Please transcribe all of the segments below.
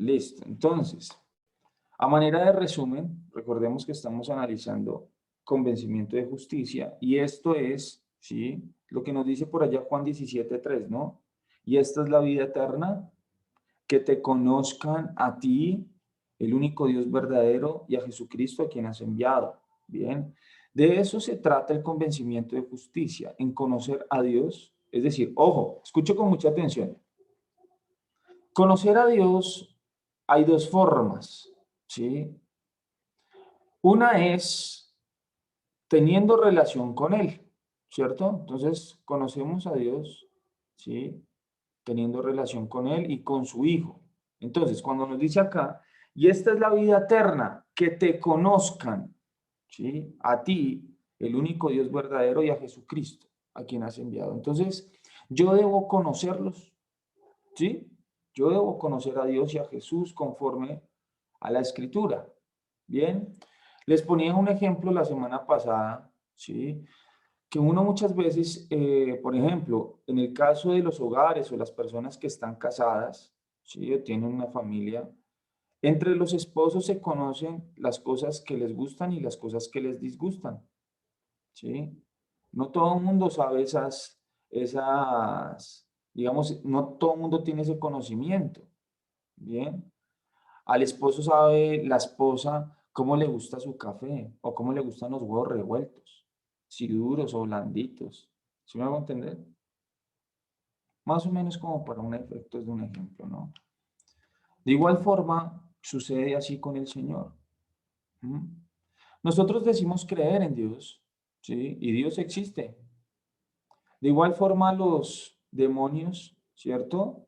Listo. Entonces, a manera de resumen, recordemos que estamos analizando convencimiento de justicia y esto es, ¿sí? Lo que nos dice por allá Juan 17:3, ¿no? Y esta es la vida eterna, que te conozcan a ti, el único Dios verdadero, y a Jesucristo a quien has enviado. Bien, de eso se trata el convencimiento de justicia, en conocer a Dios. Es decir, ojo, escucho con mucha atención. Conocer a Dios hay dos formas, ¿sí? Una es teniendo relación con Él, ¿cierto? Entonces, conocemos a Dios, ¿sí? Teniendo relación con Él y con su Hijo. Entonces, cuando nos dice acá, y esta es la vida eterna, que te conozcan, ¿sí? A ti, el único Dios verdadero, y a Jesucristo, a quien has enviado. Entonces, yo debo conocerlos, ¿sí? Yo debo conocer a Dios y a Jesús conforme a la Escritura. Bien, les ponía un ejemplo la semana pasada, ¿sí? Que uno muchas veces, por ejemplo, en el caso de los hogares o las personas que están casadas, ¿sí? O tienen una familia, entre los esposos se conocen las cosas que les gustan y las cosas que les disgustan, ¿sí? No todo el mundo sabe digamos, no todo el mundo tiene ese conocimiento, ¿bien? Al esposo sabe la esposa cómo le gusta su café o cómo le gustan los huevos revueltos, si duros o blanditos. ¿Sí me hago entender? Más o menos como para un efecto de un ejemplo, ¿no? De igual forma, sucede así con el Señor. ¿Mm? Nosotros decimos creer en Dios, ¿sí? Y Dios existe. De igual forma, los demonios, ¿cierto?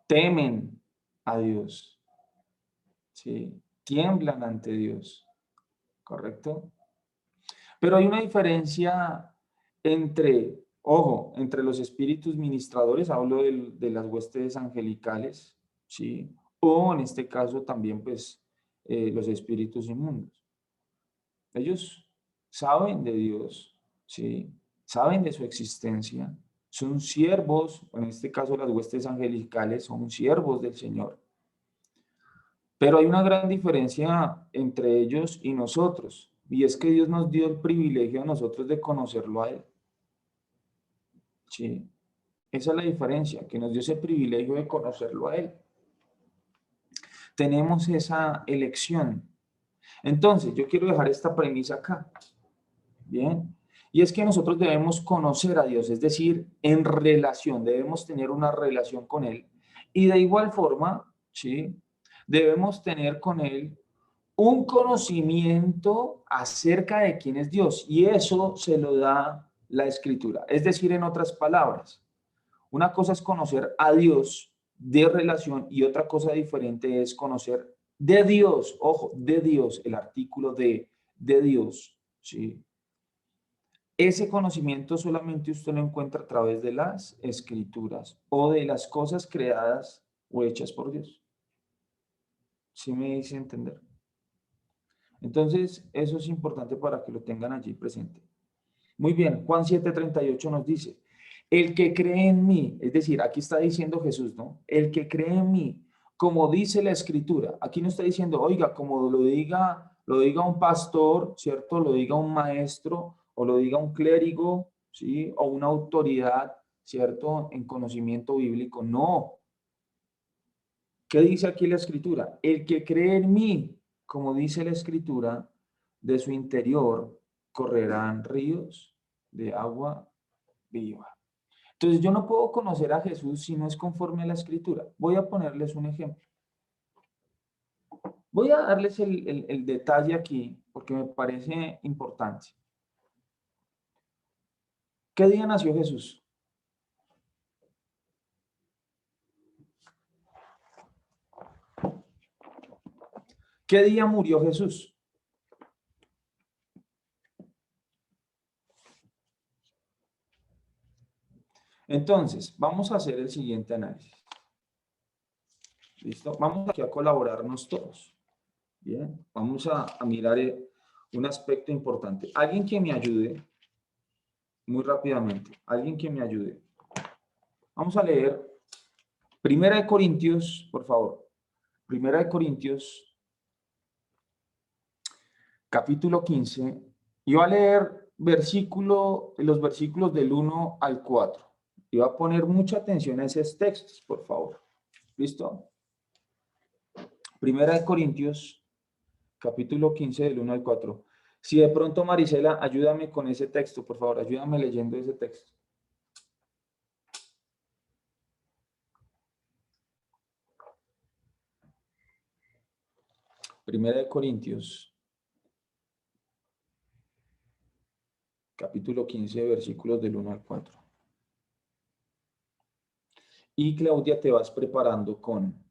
Temen a Dios, ¿sí? Tiemblan ante Dios, ¿correcto? Pero hay una diferencia entre, ojo, entre los espíritus ministradores, hablo de las huestes angelicales, ¿sí? O en este caso también, pues, los espíritus inmundos. Ellos saben de Dios, ¿sí? Saben de su existencia, son siervos, en este caso las huestes angelicales son siervos del Señor. Pero hay una gran diferencia entre ellos y nosotros, y es que Dios nos dio el privilegio a nosotros de conocerlo a Él. Sí, esa es la diferencia, que nos dio ese privilegio de conocerlo a Él. Tenemos esa elección. Entonces, yo quiero dejar esta premisa acá. Bien. Y es que nosotros debemos conocer a Dios, es decir, en relación, debemos tener una relación con Él. Y de igual forma, ¿sí? Debemos tener con Él un conocimiento acerca de quién es Dios. Y eso se lo da la Escritura. Es decir, en otras palabras, una cosa es conocer a Dios de relación y otra cosa diferente es conocer de Dios, ojo, de Dios, el artículo de Dios, ¿sí? Ese conocimiento solamente usted lo encuentra a través de las escrituras o de las cosas creadas o hechas por Dios. ¿Sí me hice entender? Entonces, eso es importante para que lo tengan allí presente. Muy bien, Juan 7:38 nos dice, el que cree en mí, es decir, aquí está diciendo Jesús, ¿no? El que cree en mí, como dice la escritura, aquí no está diciendo, oiga, como lo diga un pastor, ¿cierto? Lo diga un maestro o lo diga un clérigo, ¿sí? O una autoridad, ¿cierto? En conocimiento bíblico, no. ¿Qué dice aquí la escritura? El que cree en mí, como dice la escritura, de su interior correrán ríos de agua viva. Entonces yo no puedo conocer a Jesús si no es conforme a la escritura. Voy a ponerles un ejemplo. Voy a darles el detalle aquí porque me parece importante. ¿Qué día nació Jesús? ¿Qué día murió Jesús? Entonces, vamos a hacer el siguiente análisis. ¿Listo? Vamos aquí a colaborarnos todos. Bien, vamos a mirar un aspecto importante. Alguien que me ayude muy rápidamente. Alguien que me ayude. Vamos a leer Primera de Corintios, por favor. Primera de Corintios, capítulo 15. Y va a leer los versículos del 1 al 4. Y va a poner mucha atención a esos textos, por favor. ¿Listo? Primera de Corintios, capítulo 15, del 1 al 4. Si de pronto, Marisela, ayúdame con ese texto, por favor, ayúdame leyendo ese texto. Primera de Corintios, capítulo 15, versículos del 1 al 4. Y Claudia, te vas preparando con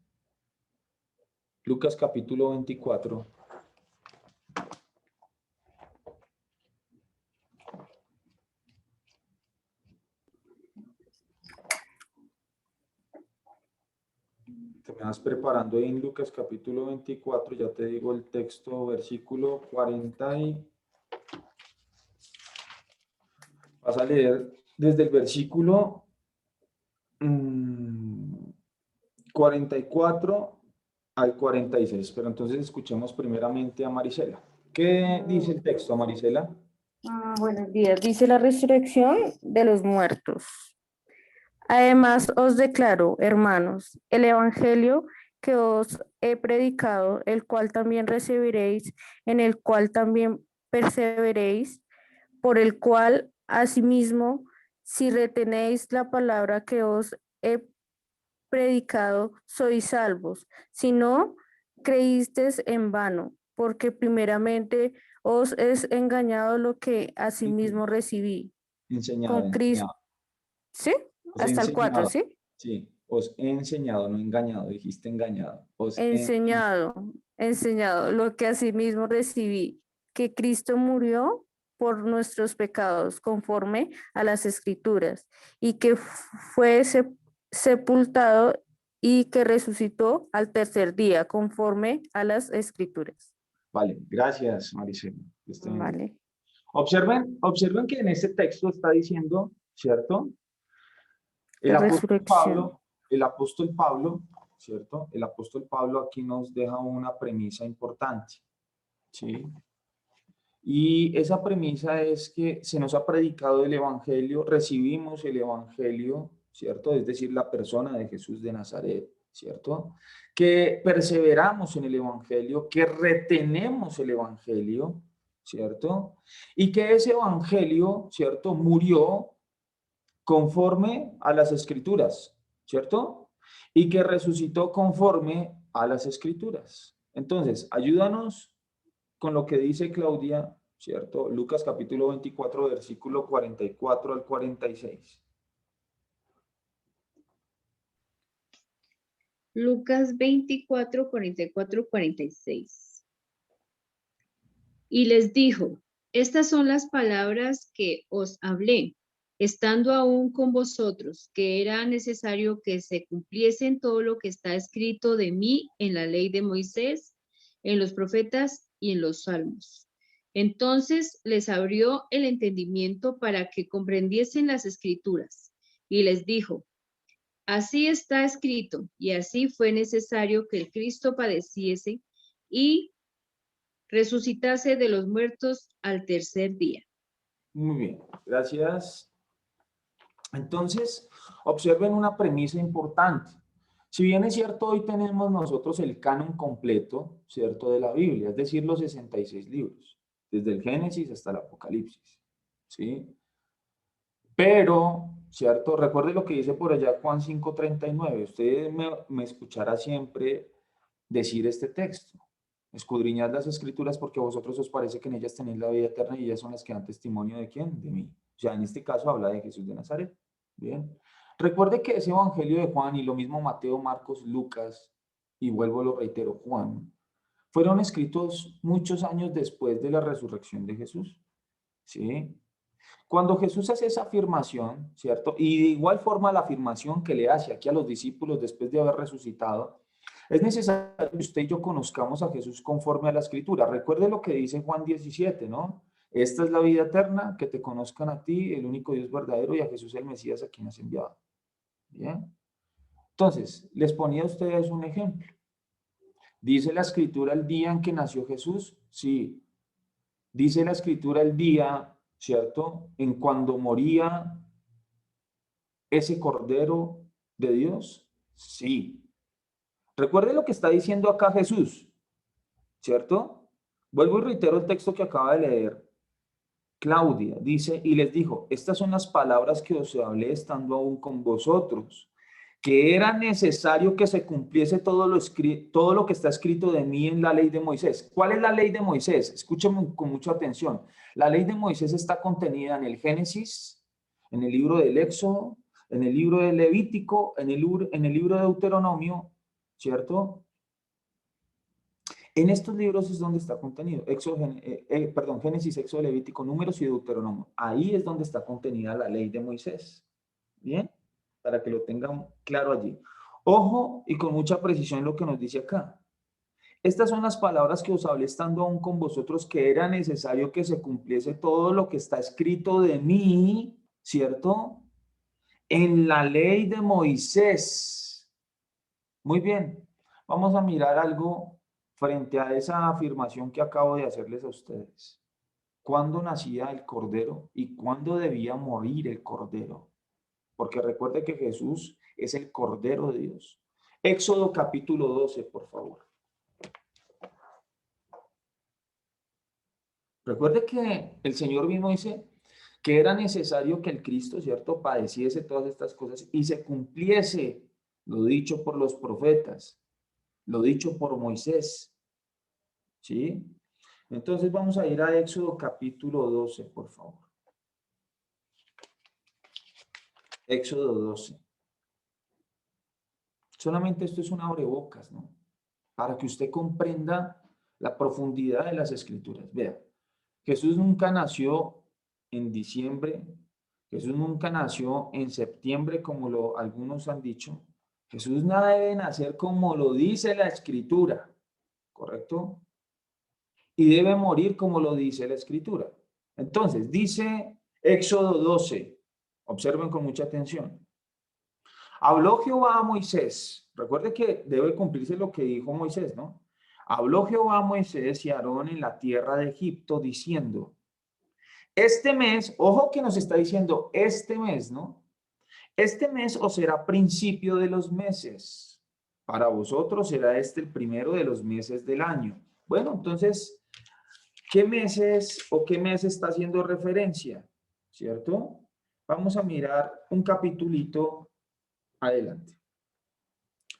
Lucas capítulo 24. Te me vas preparando en Lucas capítulo 24, ya te digo el texto, versículo 40 y vas a leer desde el versículo 44 al 46. Pero entonces escuchemos primeramente a Marisela. ¿Qué dice el texto, Marisela? Buenos días. Dice la resurrección de los muertos. Además os declaro, hermanos, el evangelio que os he predicado, el cual también recibiréis, en el cual también perseveréis, por el cual asimismo, si retenéis la palabra que os he predicado, sois salvos. Si no, creísteis en vano, porque primeramente os es engañado lo que asimismo recibí. Enseñado, Con Cristo, enseñado. ¿sí? Os he Hasta el 4, enseñado. ¿sí? Sí, os he enseñado, no engañado, dijiste engañado. Os he Enseñado lo que asimismo recibí, que Cristo murió por nuestros pecados conforme a las Escrituras, y que fue sepultado y que resucitó al tercer día conforme a las Escrituras. Vale, gracias, Marisela. Vale. Observen que en ese texto está diciendo, ¿cierto? La resurrección. El apóstol Pablo, ¿cierto? El apóstol Pablo aquí nos deja una premisa importante, ¿sí? Y esa premisa es que se nos ha predicado el evangelio, recibimos el evangelio, ¿cierto? Es decir, la persona de Jesús de Nazaret, ¿cierto? Que perseveramos en el evangelio, que retenemos el evangelio, ¿cierto? Y que ese evangelio, ¿cierto? Murió conforme a las escrituras, ¿cierto? Y que resucitó conforme a las escrituras. Entonces, ayúdanos con lo que dice Claudia, ¿cierto? Lucas capítulo 24, versículo 44 al 46. Lucas 24, 44, 46. Y les dijo, estas son las palabras que os hablé, estando aún con vosotros, que era necesario que se cumpliesen todo lo que está escrito de mí en la ley de Moisés, en los profetas y en los salmos. Entonces les abrió el entendimiento para que comprendiesen las escrituras, y les dijo, así está escrito, y así fue necesario que el Cristo padeciese y resucitase de los muertos al tercer día. Muy bien, gracias. Entonces, observen una premisa importante. Si bien es cierto, hoy tenemos nosotros el canon completo, ¿cierto?, de la Biblia, es decir, los 66 libros, desde el Génesis hasta el Apocalipsis, ¿sí? Pero, ¿cierto? Recuerde lo que dice por allá Juan 5:39. Usted me escuchará siempre decir este texto. Escudriñad las escrituras porque a vosotros os parece que en ellas tenéis la vida eterna y ellas son las que dan testimonio de quién, de mí. O sea, en este caso habla de Jesús de Nazaret. Bien. Recuerde que ese evangelio de Juan y lo mismo Mateo, Marcos, Lucas, y vuelvo lo reitero, Juan, fueron escritos muchos años después de la resurrección de Jesús. ¿Sí? Cuando Jesús hace esa afirmación, ¿cierto? Y de igual forma la afirmación que le hace aquí a los discípulos después de haber resucitado, es necesario que usted y yo conozcamos a Jesús conforme a la Escritura. Recuerde lo que dice Juan 17, ¿no? Esta es la vida eterna, que te conozcan a ti, el único Dios verdadero, y a Jesús el Mesías a quien has enviado. Bien. Entonces, les ponía a ustedes un ejemplo. ¿Dice la escritura el día en que nació Jesús? Sí. ¿Dice la escritura el día, cierto, en cuando moría ese Cordero de Dios? Sí. Recuerde lo que está diciendo acá Jesús, ¿cierto? Vuelvo y reitero el texto que acaba de leer Claudia. Dice, y les dijo, estas son las palabras que os hablé estando aún con vosotros, que era necesario que se cumpliese todo lo que está escrito de mí en la ley de Moisés. ¿Cuál es la ley de Moisés? Escúchenme con mucha atención. La ley de Moisés está contenida en el Génesis, en el libro del Éxodo, en el libro del Levítico, en el libro de Deuteronomio, ¿cierto? En estos libros es donde está contenido, Génesis, Éxodo, Levítico, Números y Deuteronomio. Ahí es donde está contenida la ley de Moisés. ¿Bien? Para que lo tengan claro allí. Ojo y con mucha precisión lo que nos dice acá. Estas son las palabras que os hablé estando aún con vosotros, que era necesario que se cumpliese todo lo que está escrito de mí, ¿cierto? En la ley de Moisés. Muy bien. Vamos a mirar algo frente a esa afirmación que acabo de hacerles a ustedes. ¿Cuándo nacía el Cordero y cuándo debía morir el Cordero? Porque recuerde que Jesús es el Cordero de Dios. Éxodo capítulo 12, por favor. Recuerde que el Señor mismo dice que era necesario que el Cristo, ¿cierto?, padeciese todas estas cosas y se cumpliese lo dicho por los profetas, lo dicho por Moisés. ¿Sí? Entonces vamos a ir a Éxodo capítulo 12, por favor. Éxodo 12. Solamente esto es un abrebocas, ¿no? Para que usted comprenda la profundidad de las escrituras. Vea, Jesús nunca nació en diciembre, Jesús nunca nació en septiembre, como algunos han dicho. Jesús nada debe nacer como lo dice la escritura, ¿correcto? Y debe morir como lo dice la escritura. Entonces, dice Éxodo 12, observen con mucha atención. Habló Jehová a Moisés, recuerde que debe cumplirse lo que dijo Moisés, ¿no? Habló Jehová a Moisés y a Aarón en la tierra de Egipto, diciendo, este mes, ojo que nos está diciendo este mes, ¿no? Este mes os será principio de los meses. Para vosotros será este el primero de los meses del año. Bueno, entonces, ¿qué meses o qué mes está haciendo referencia? ¿Cierto? Vamos a mirar un capitulito adelante.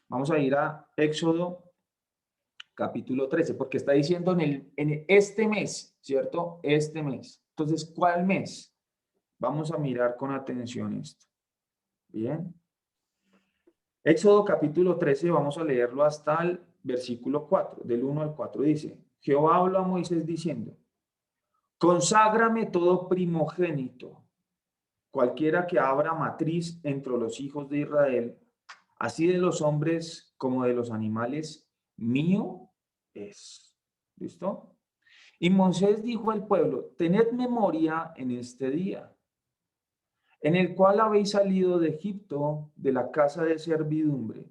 Vamos a ir a Éxodo capítulo 13, porque está diciendo en este mes, ¿cierto? Este mes. Entonces, ¿cuál mes? Vamos a mirar con atención esto. Bien. Éxodo capítulo 13, vamos a leerlo hasta el versículo 4, del 1 al 4. Dice, Jehová habló a Moisés diciendo, conságrame todo primogénito, cualquiera que abra matriz entre los hijos de Israel, así de los hombres como de los animales, mío es. ¿Listo? Y Moisés dijo al pueblo, tened memoria en este día, en el cual habéis salido de Egipto, de la casa de servidumbre,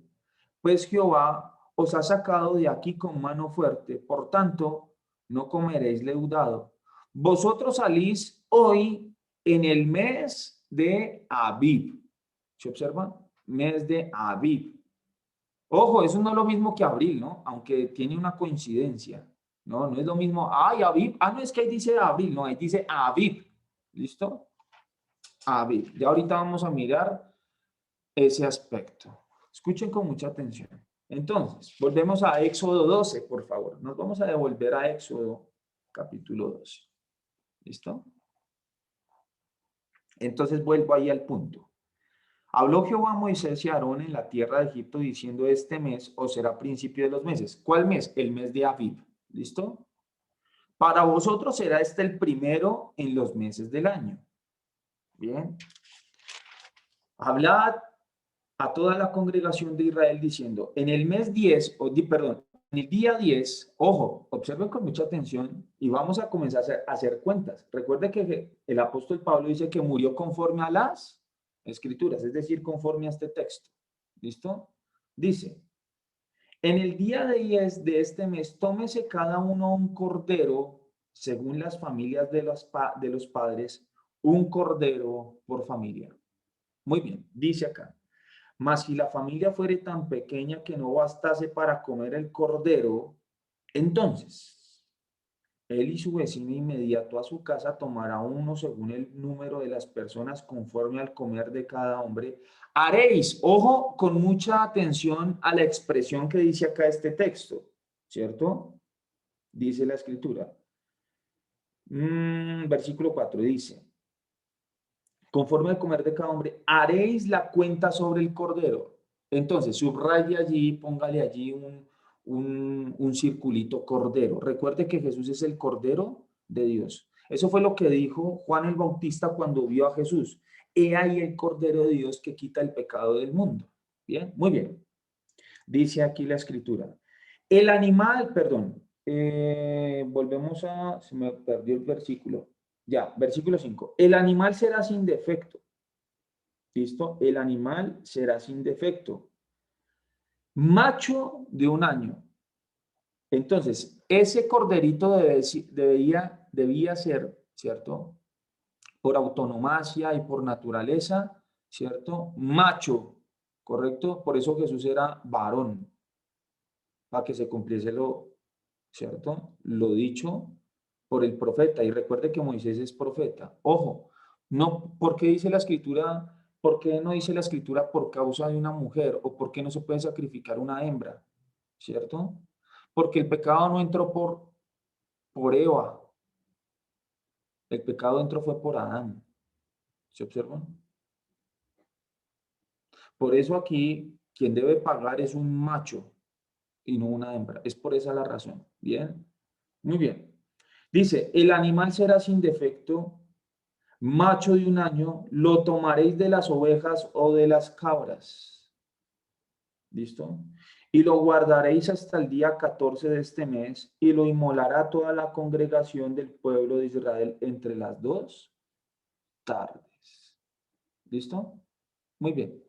pues Jehová os ha sacado de aquí con mano fuerte, por tanto, no comeréis leudado. Vosotros salís hoy en el mes de Abib. ¿Se observa? Mes de Abib. Ojo, eso no es lo mismo que abril, ¿no? Aunque tiene una coincidencia. No, no es lo mismo. Ay, Abib. Ah, no, es que ahí dice abril, no, ahí dice Abib. ¿Listo? Abib. Ya ahorita vamos a mirar ese aspecto. Escuchen con mucha atención. Entonces, volvemos a Éxodo 12, por favor. Nos vamos a devolver a Éxodo capítulo 12. ¿Listo? Entonces vuelvo ahí al punto. Habló Jehová a Moisés y a Aarón en la tierra de Egipto diciendo, este mes os será principio de los meses. ¿Cuál mes? El mes de Abib. ¿Listo? Para vosotros será este el primero en los meses del año. Bien. Hablad a toda la congregación de Israel diciendo, en el mes 10, en el día 10, ojo, observen con mucha atención y vamos a comenzar a hacer cuentas. Recuerde que el apóstol Pablo dice que murió conforme a las escrituras, es decir, conforme a este texto. ¿Listo? Dice, en el día 10 de este mes, tómese cada uno un cordero, según las familias de los padres, un cordero por familia. Muy bien, dice acá. Mas si la familia fuere tan pequeña que no bastase para comer el cordero, entonces él y su vecino inmediato a su casa tomará uno según el número de las personas conforme al comer de cada hombre. Haréis, ojo con mucha atención a la expresión que dice acá este texto, ¿cierto? Dice la escritura. Versículo 4 dice, conforme al comer de cada hombre, haréis la cuenta sobre el cordero. Entonces, subraye allí, póngale allí un circulito cordero. Recuerde que Jesús es el cordero de Dios. Eso fue lo que dijo Juan el Bautista cuando vio a Jesús. He ahí el cordero de Dios que quita el pecado del mundo. Bien, muy bien. Dice aquí la escritura. El animal, perdón, volvemos a, se me perdió el versículo. Ya, versículo 5. El animal será sin defecto. ¿Listo? El animal será sin defecto. Macho de 1 año. Entonces, ese corderito debía ser, ¿cierto? Por autonomacia y por naturaleza, ¿cierto? Macho, ¿correcto? Por eso Jesús era varón, para que se cumpliese lo, ¿cierto? Lo dicho por el profeta. Y recuerde que Moisés es profeta. Ojo, no, ¿por qué dice la escritura? ¿Por qué no dice la escritura por causa de una mujer? ¿O por qué no se puede sacrificar una hembra? ¿Cierto? Porque el pecado no entró por Eva. El pecado entró fue por Adán. ¿Se observan? Por eso aquí quien debe pagar es un macho y no una hembra. Es por esa la razón. ¿Bien? Muy bien. Dice, el animal será sin defecto, macho de 1 año, lo tomaréis de las ovejas o de las cabras. ¿Listo? Y lo guardaréis hasta el día 14 de este mes y lo inmolará toda la congregación del pueblo de Israel entre las 2 tardes. ¿Listo? Muy bien.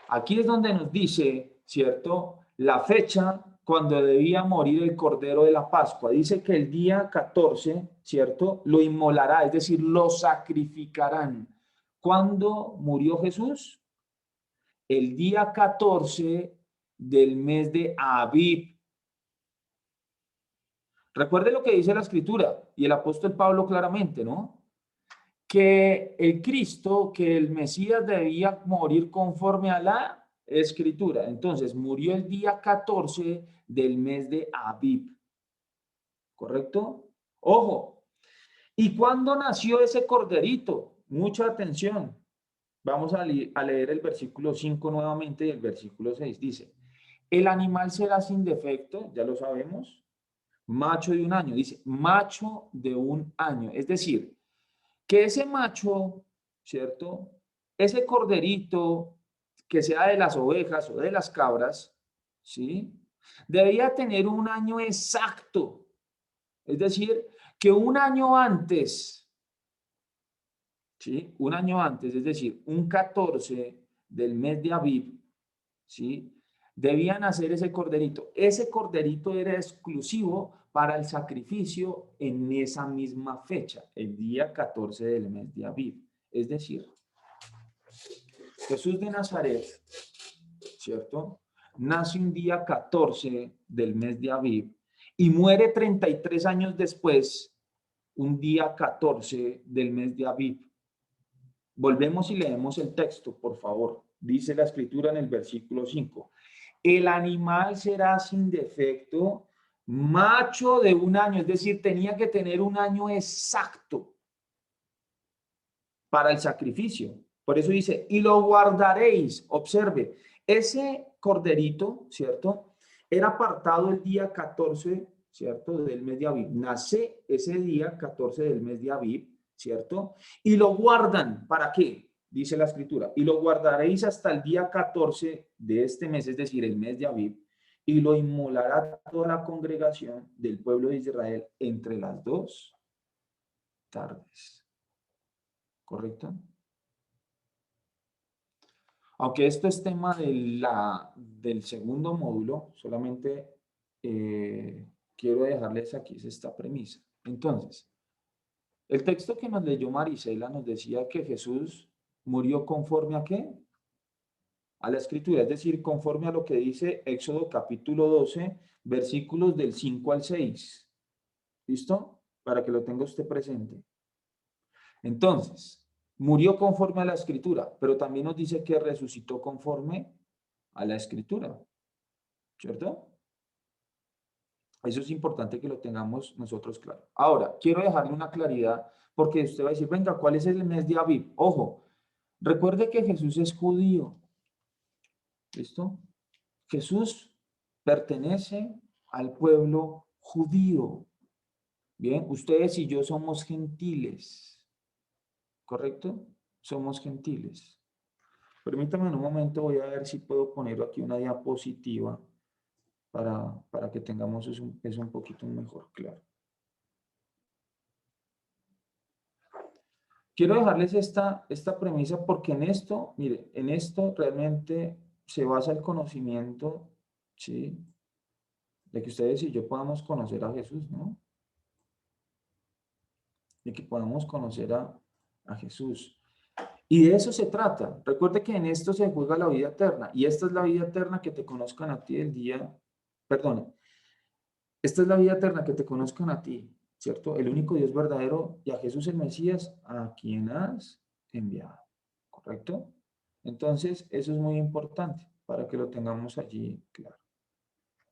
Aquí es donde nos dice, ¿cierto? La fecha cuando debía morir el Cordero de la Pascua. Dice que el día 14, ¿cierto? Lo inmolará, es decir, lo sacrificarán. ¿Cuándo murió Jesús? El día 14 del mes de Abib. Recuerde lo que dice la Escritura y el apóstol Pablo claramente, ¿no? Que el Cristo, que el Mesías debía morir conforme a la Escritura. Entonces, murió el día 14 del mes de Abib. ¿Correcto? Ojo. ¿Y cuándo nació ese corderito? Mucha atención. Vamos a leer el versículo 5 nuevamente y el versículo 6. Dice, el animal será sin defecto, ya lo sabemos, macho de 1 año. Dice, macho de 1 año. Es decir, que ese macho, ¿cierto? Ese corderito que sea de las ovejas o de las cabras, ¿sí? Debía tener 1 año exacto. Es decir, que 1 año antes, ¿sí? 1 año antes, es decir, un 14 del mes de Abib, ¿sí? Debían hacer ese corderito. Ese corderito era exclusivo para el sacrificio en esa misma fecha, el día 14 del mes de Abib. Es decir, Jesús de Nazaret, ¿cierto? Nace un día 14 del mes de Abib y muere 33 años después, un día 14 del mes de Abib. Volvemos y leemos el texto, por favor. Dice la escritura en el versículo 5. El animal será sin defecto, macho de 1 año, es decir, tenía que tener 1 año exacto para el sacrificio. Por eso dice, y lo guardaréis. Observe, ese corderito, ¿cierto? Era apartado el día 14, ¿cierto? Del mes de Abib. Nace ese día 14 del mes de Abib, ¿cierto? Y lo guardan. ¿Para qué? Dice la escritura. Y lo guardaréis hasta el día 14 de este mes, es decir, el mes de Abib. Y lo inmolará toda la congregación del pueblo de Israel entre las 2 tardes. ¿Correcto? Aunque esto es tema del segundo módulo, solamente quiero dejarles aquí esta premisa. Entonces, el texto que nos leyó Marisela nos decía que Jesús murió conforme ¿a qué? A la Escritura, es decir, conforme a lo que dice Éxodo capítulo 12, versículos del 5 al 6. ¿Listo? Para que lo tenga usted presente. Entonces, murió conforme a la Escritura, pero también nos dice que resucitó conforme a la Escritura. ¿Cierto? Eso es importante que lo tengamos nosotros claro. Ahora, quiero dejarle una claridad, porque usted va a decir, venga, ¿cuál es el mes de Aviv? Ojo, recuerde que Jesús es judío. ¿Listo? Jesús pertenece al pueblo judío. Bien, ustedes y yo somos gentiles. ¿Correcto? Somos gentiles. Permítame en un momento, voy a ver si puedo poner aquí una diapositiva para que tengamos eso un poquito mejor claro. Quiero dejarles esta premisa porque en esto, mire, en esto realmente se basa el conocimiento, ¿sí? De que ustedes y yo podamos conocer a Jesús, ¿no? De que podamos conocer a Jesús. Y de eso se trata. Recuerde que en esto se juega la vida eterna. Y esta es la vida eterna que te conozcan a ti el día, perdón, esta es la vida eterna que te conozcan a ti, ¿cierto? El único Dios verdadero y a Jesús el Mesías, a quien has enviado, ¿correcto? Entonces, eso es muy importante para que lo tengamos allí claro.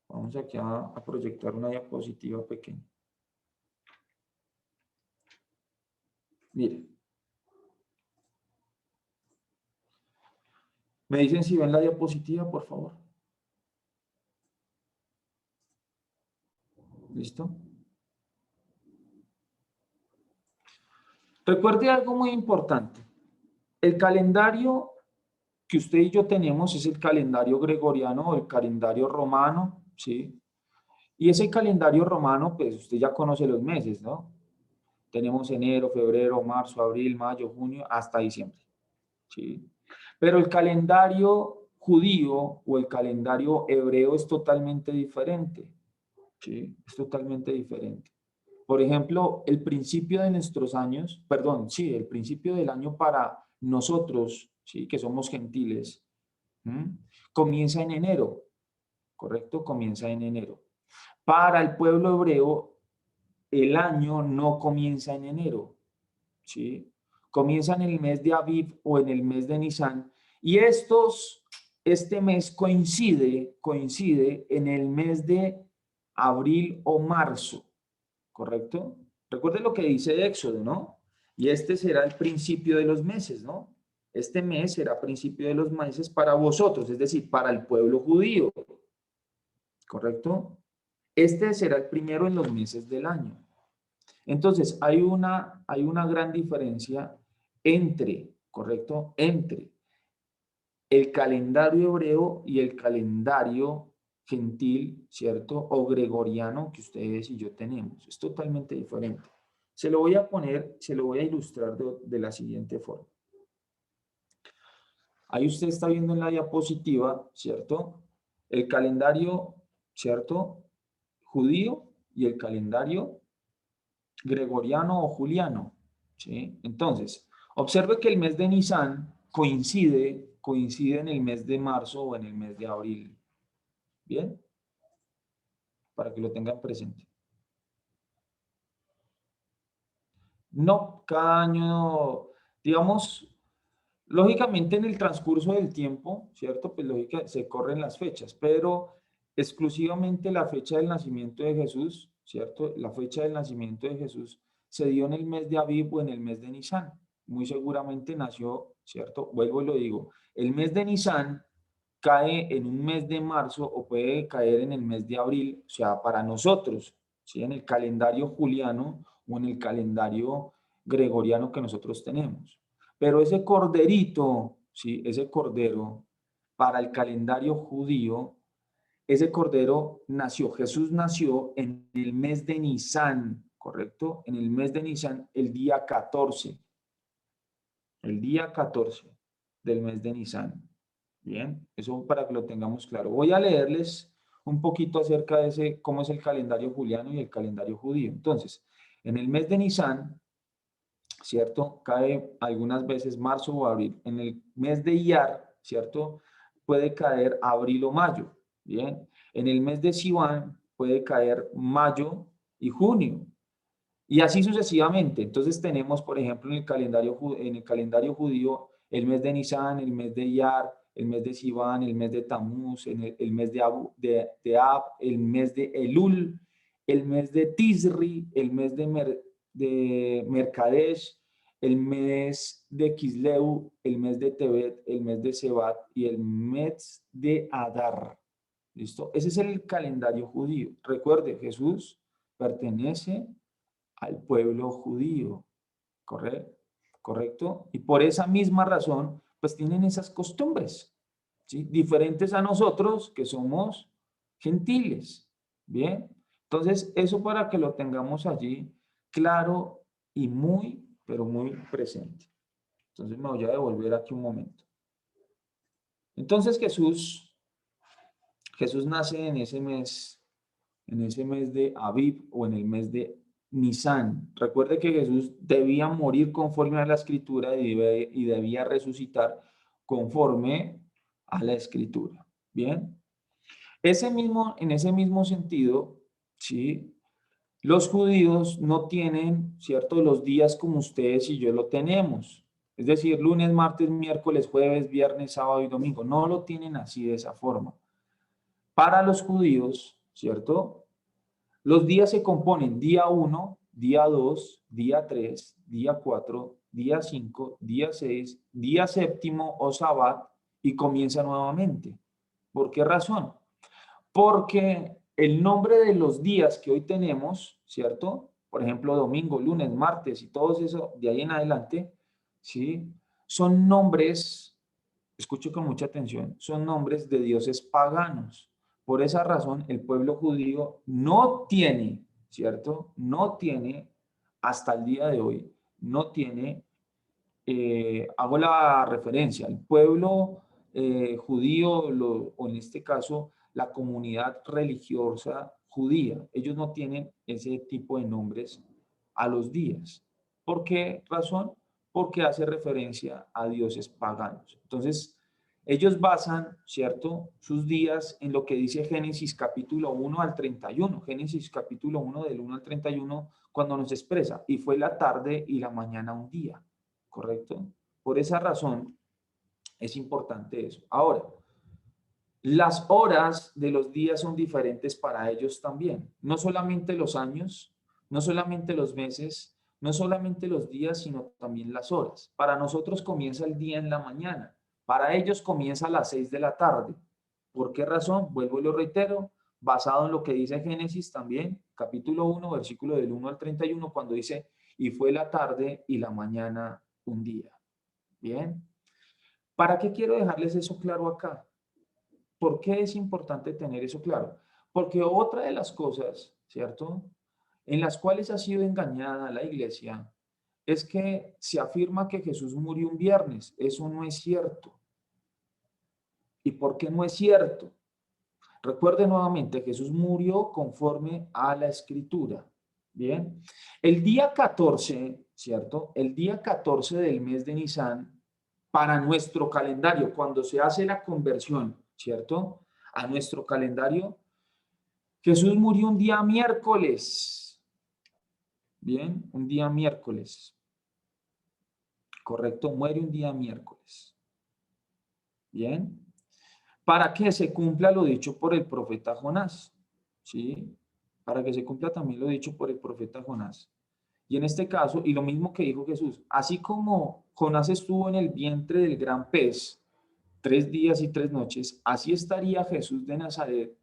Vamos aquí a proyectar una diapositiva pequeña. Mire. ¿Me dicen si ven la diapositiva, por favor? ¿Listo? Recuerde algo muy importante. El calendario que usted y yo tenemos es el calendario gregoriano o el calendario romano, ¿sí? Y ese calendario romano, pues usted ya conoce los meses, ¿no? Tenemos enero, febrero, marzo, abril, mayo, junio, hasta diciembre, ¿sí? Pero el calendario judío o el calendario hebreo es totalmente diferente, ¿sí? Es totalmente diferente. Por ejemplo, el principio de nuestros años, perdón, sí, el principio del año para nosotros, ¿sí? Que somos gentiles, comienza en enero, ¿correcto? Comienza en enero. Para el pueblo hebreo, el año no comienza en enero, ¿sí? Comienza en el mes de Aviv o en el mes de Nisan, y este mes coincide en el mes de abril o marzo, ¿correcto? Recuerden lo que dice Éxodo, ¿no? Y este será el principio de los meses, ¿no? Este mes será principio de los meses para vosotros, es decir, para el pueblo judío, ¿correcto? Este será el primero en los meses del año. Entonces, hay una gran diferencia entre, ¿correcto? Entre el calendario hebreo y el calendario gentil, ¿cierto? O gregoriano que ustedes y yo tenemos. Es totalmente diferente. Se lo voy a poner, se lo voy a ilustrar de la siguiente forma. Ahí usted está viendo en la diapositiva, ¿cierto? El calendario, ¿cierto? Judío y el calendario gregoriano o juliano, ¿sí? Entonces, observe que el mes de Nisan coincide en el mes de marzo o en el mes de abril. ¿Bien? Para que lo tengan presente. No, cada año, digamos, lógicamente en el transcurso del tiempo, ¿cierto? Pues lógica, se corren las fechas, pero exclusivamente la fecha del nacimiento de Jesús, ¿cierto? La fecha del nacimiento de Jesús se dio en el mes de Aviv o en el mes de Nisan. Muy seguramente nació, ¿cierto? Vuelvo y lo digo, el mes de Nisan cae en un mes de marzo o puede caer en el mes de abril, o sea, para nosotros, ¿sí? En el calendario juliano o en el calendario gregoriano que nosotros tenemos. Pero ese corderito, ¿sí? Ese cordero, para el calendario judío, ese cordero nació, Jesús nació en el mes de Nisan, ¿correcto? En el mes de Nisan, el día 14 del mes de Nisan. Bien, eso para que lo tengamos claro. Voy a leerles un poquito acerca de cómo es el calendario juliano y el calendario judío. Entonces, en el mes de Nisan, ¿cierto? Cae algunas veces marzo o abril. En el mes de Iyar, ¿cierto? Puede caer abril o mayo, ¿bien? En el mes de Sivan puede caer mayo y junio. Y así sucesivamente. Entonces tenemos, por ejemplo, en el calendario judío, el mes de Nisan, el mes de Iyar, el mes de Sivan, el mes de Tamuz, el mes de Ab, el mes de Elul, el mes de Tisri, el mes de Merkadesh, el mes de Kisleu, el mes de Tebet, el mes de Sebat y el mes de Adar. ¿Listo? Ese es el calendario judío. Recuerde, Jesús pertenece al pueblo judío, ¿correcto? Y por esa misma razón, pues tienen esas costumbres, ¿sí? Diferentes a nosotros, que somos gentiles, ¿bien? Entonces, eso para que lo tengamos allí claro y muy, pero muy presente. Entonces, me voy a devolver aquí un momento. Entonces, Jesús nace en ese mes de Aviv o en el mes de Nisan. Recuerde que Jesús debía morir conforme a la escritura y debía resucitar conforme a la escritura. Bien. En ese mismo sentido, ¿sí? Los judíos no tienen, ¿cierto?, los días como ustedes y yo lo tenemos. Es decir, lunes, martes, miércoles, jueves, viernes, sábado y domingo. No lo tienen así de esa forma. Para los judíos, ¿cierto? Los días se componen día 1, día 2, día 3, día 4, día 5, día 6, día séptimo o sabbat y comienza nuevamente. ¿Por qué razón? Porque el nombre de los días que hoy tenemos, ¿cierto? Por ejemplo, domingo, lunes, martes y todo eso de ahí en adelante, ¿sí? Son nombres, escucho con mucha atención, son nombres de dioses paganos. Por esa razón, el pueblo judío no tiene, ¿cierto? No tiene, hasta el día de hoy, no tiene, hago la referencia, el pueblo judío, o en este caso, la comunidad religiosa judía, ellos no tienen ese tipo de nombres a los días. ¿Por qué razón? Porque hace referencia a dioses paganos. Entonces, ellos basan, ¿cierto?, sus días en lo que dice Génesis capítulo 1 al 31. Génesis capítulo 1 del 1 al 31, cuando nos expresa, y fue la tarde y la mañana un día, ¿correcto? Por esa razón es importante eso. Ahora, las horas de los días son diferentes para ellos también. No solamente los años, no solamente los meses, no solamente los días, sino también las horas. Para nosotros comienza el día en la mañana. Para ellos comienza a las 6 de la tarde. ¿Por qué razón? Vuelvo y lo reitero, basado en lo que dice Génesis también, capítulo 1, versículo del 1 al 31, cuando dice, y fue la tarde y la mañana un día. Bien. ¿Para qué quiero dejarles eso claro acá? ¿Por qué es importante tener eso claro? Porque otra de las cosas, ¿cierto?, en las cuales ha sido engañada la iglesia, es que se afirma que Jesús murió un viernes. Eso no es cierto. ¿Y por qué no es cierto? Recuerde nuevamente, Jesús murió conforme a la escritura. Bien. El día 14, ¿cierto? El día 14 del mes de Nisan, para nuestro calendario, cuando se hace la conversión, ¿cierto?, a nuestro calendario, Jesús murió un día miércoles. Bien, un día miércoles. Correcto, muere un día miércoles. Bien. Para que se cumpla lo dicho por el profeta Jonás. ¿Sí? Para que se cumpla también lo dicho por el profeta Jonás. Y en este caso, y lo mismo que dijo Jesús, así como Jonás estuvo en el vientre del gran pez 3 días y 3 noches, así estaría Jesús de Nazaret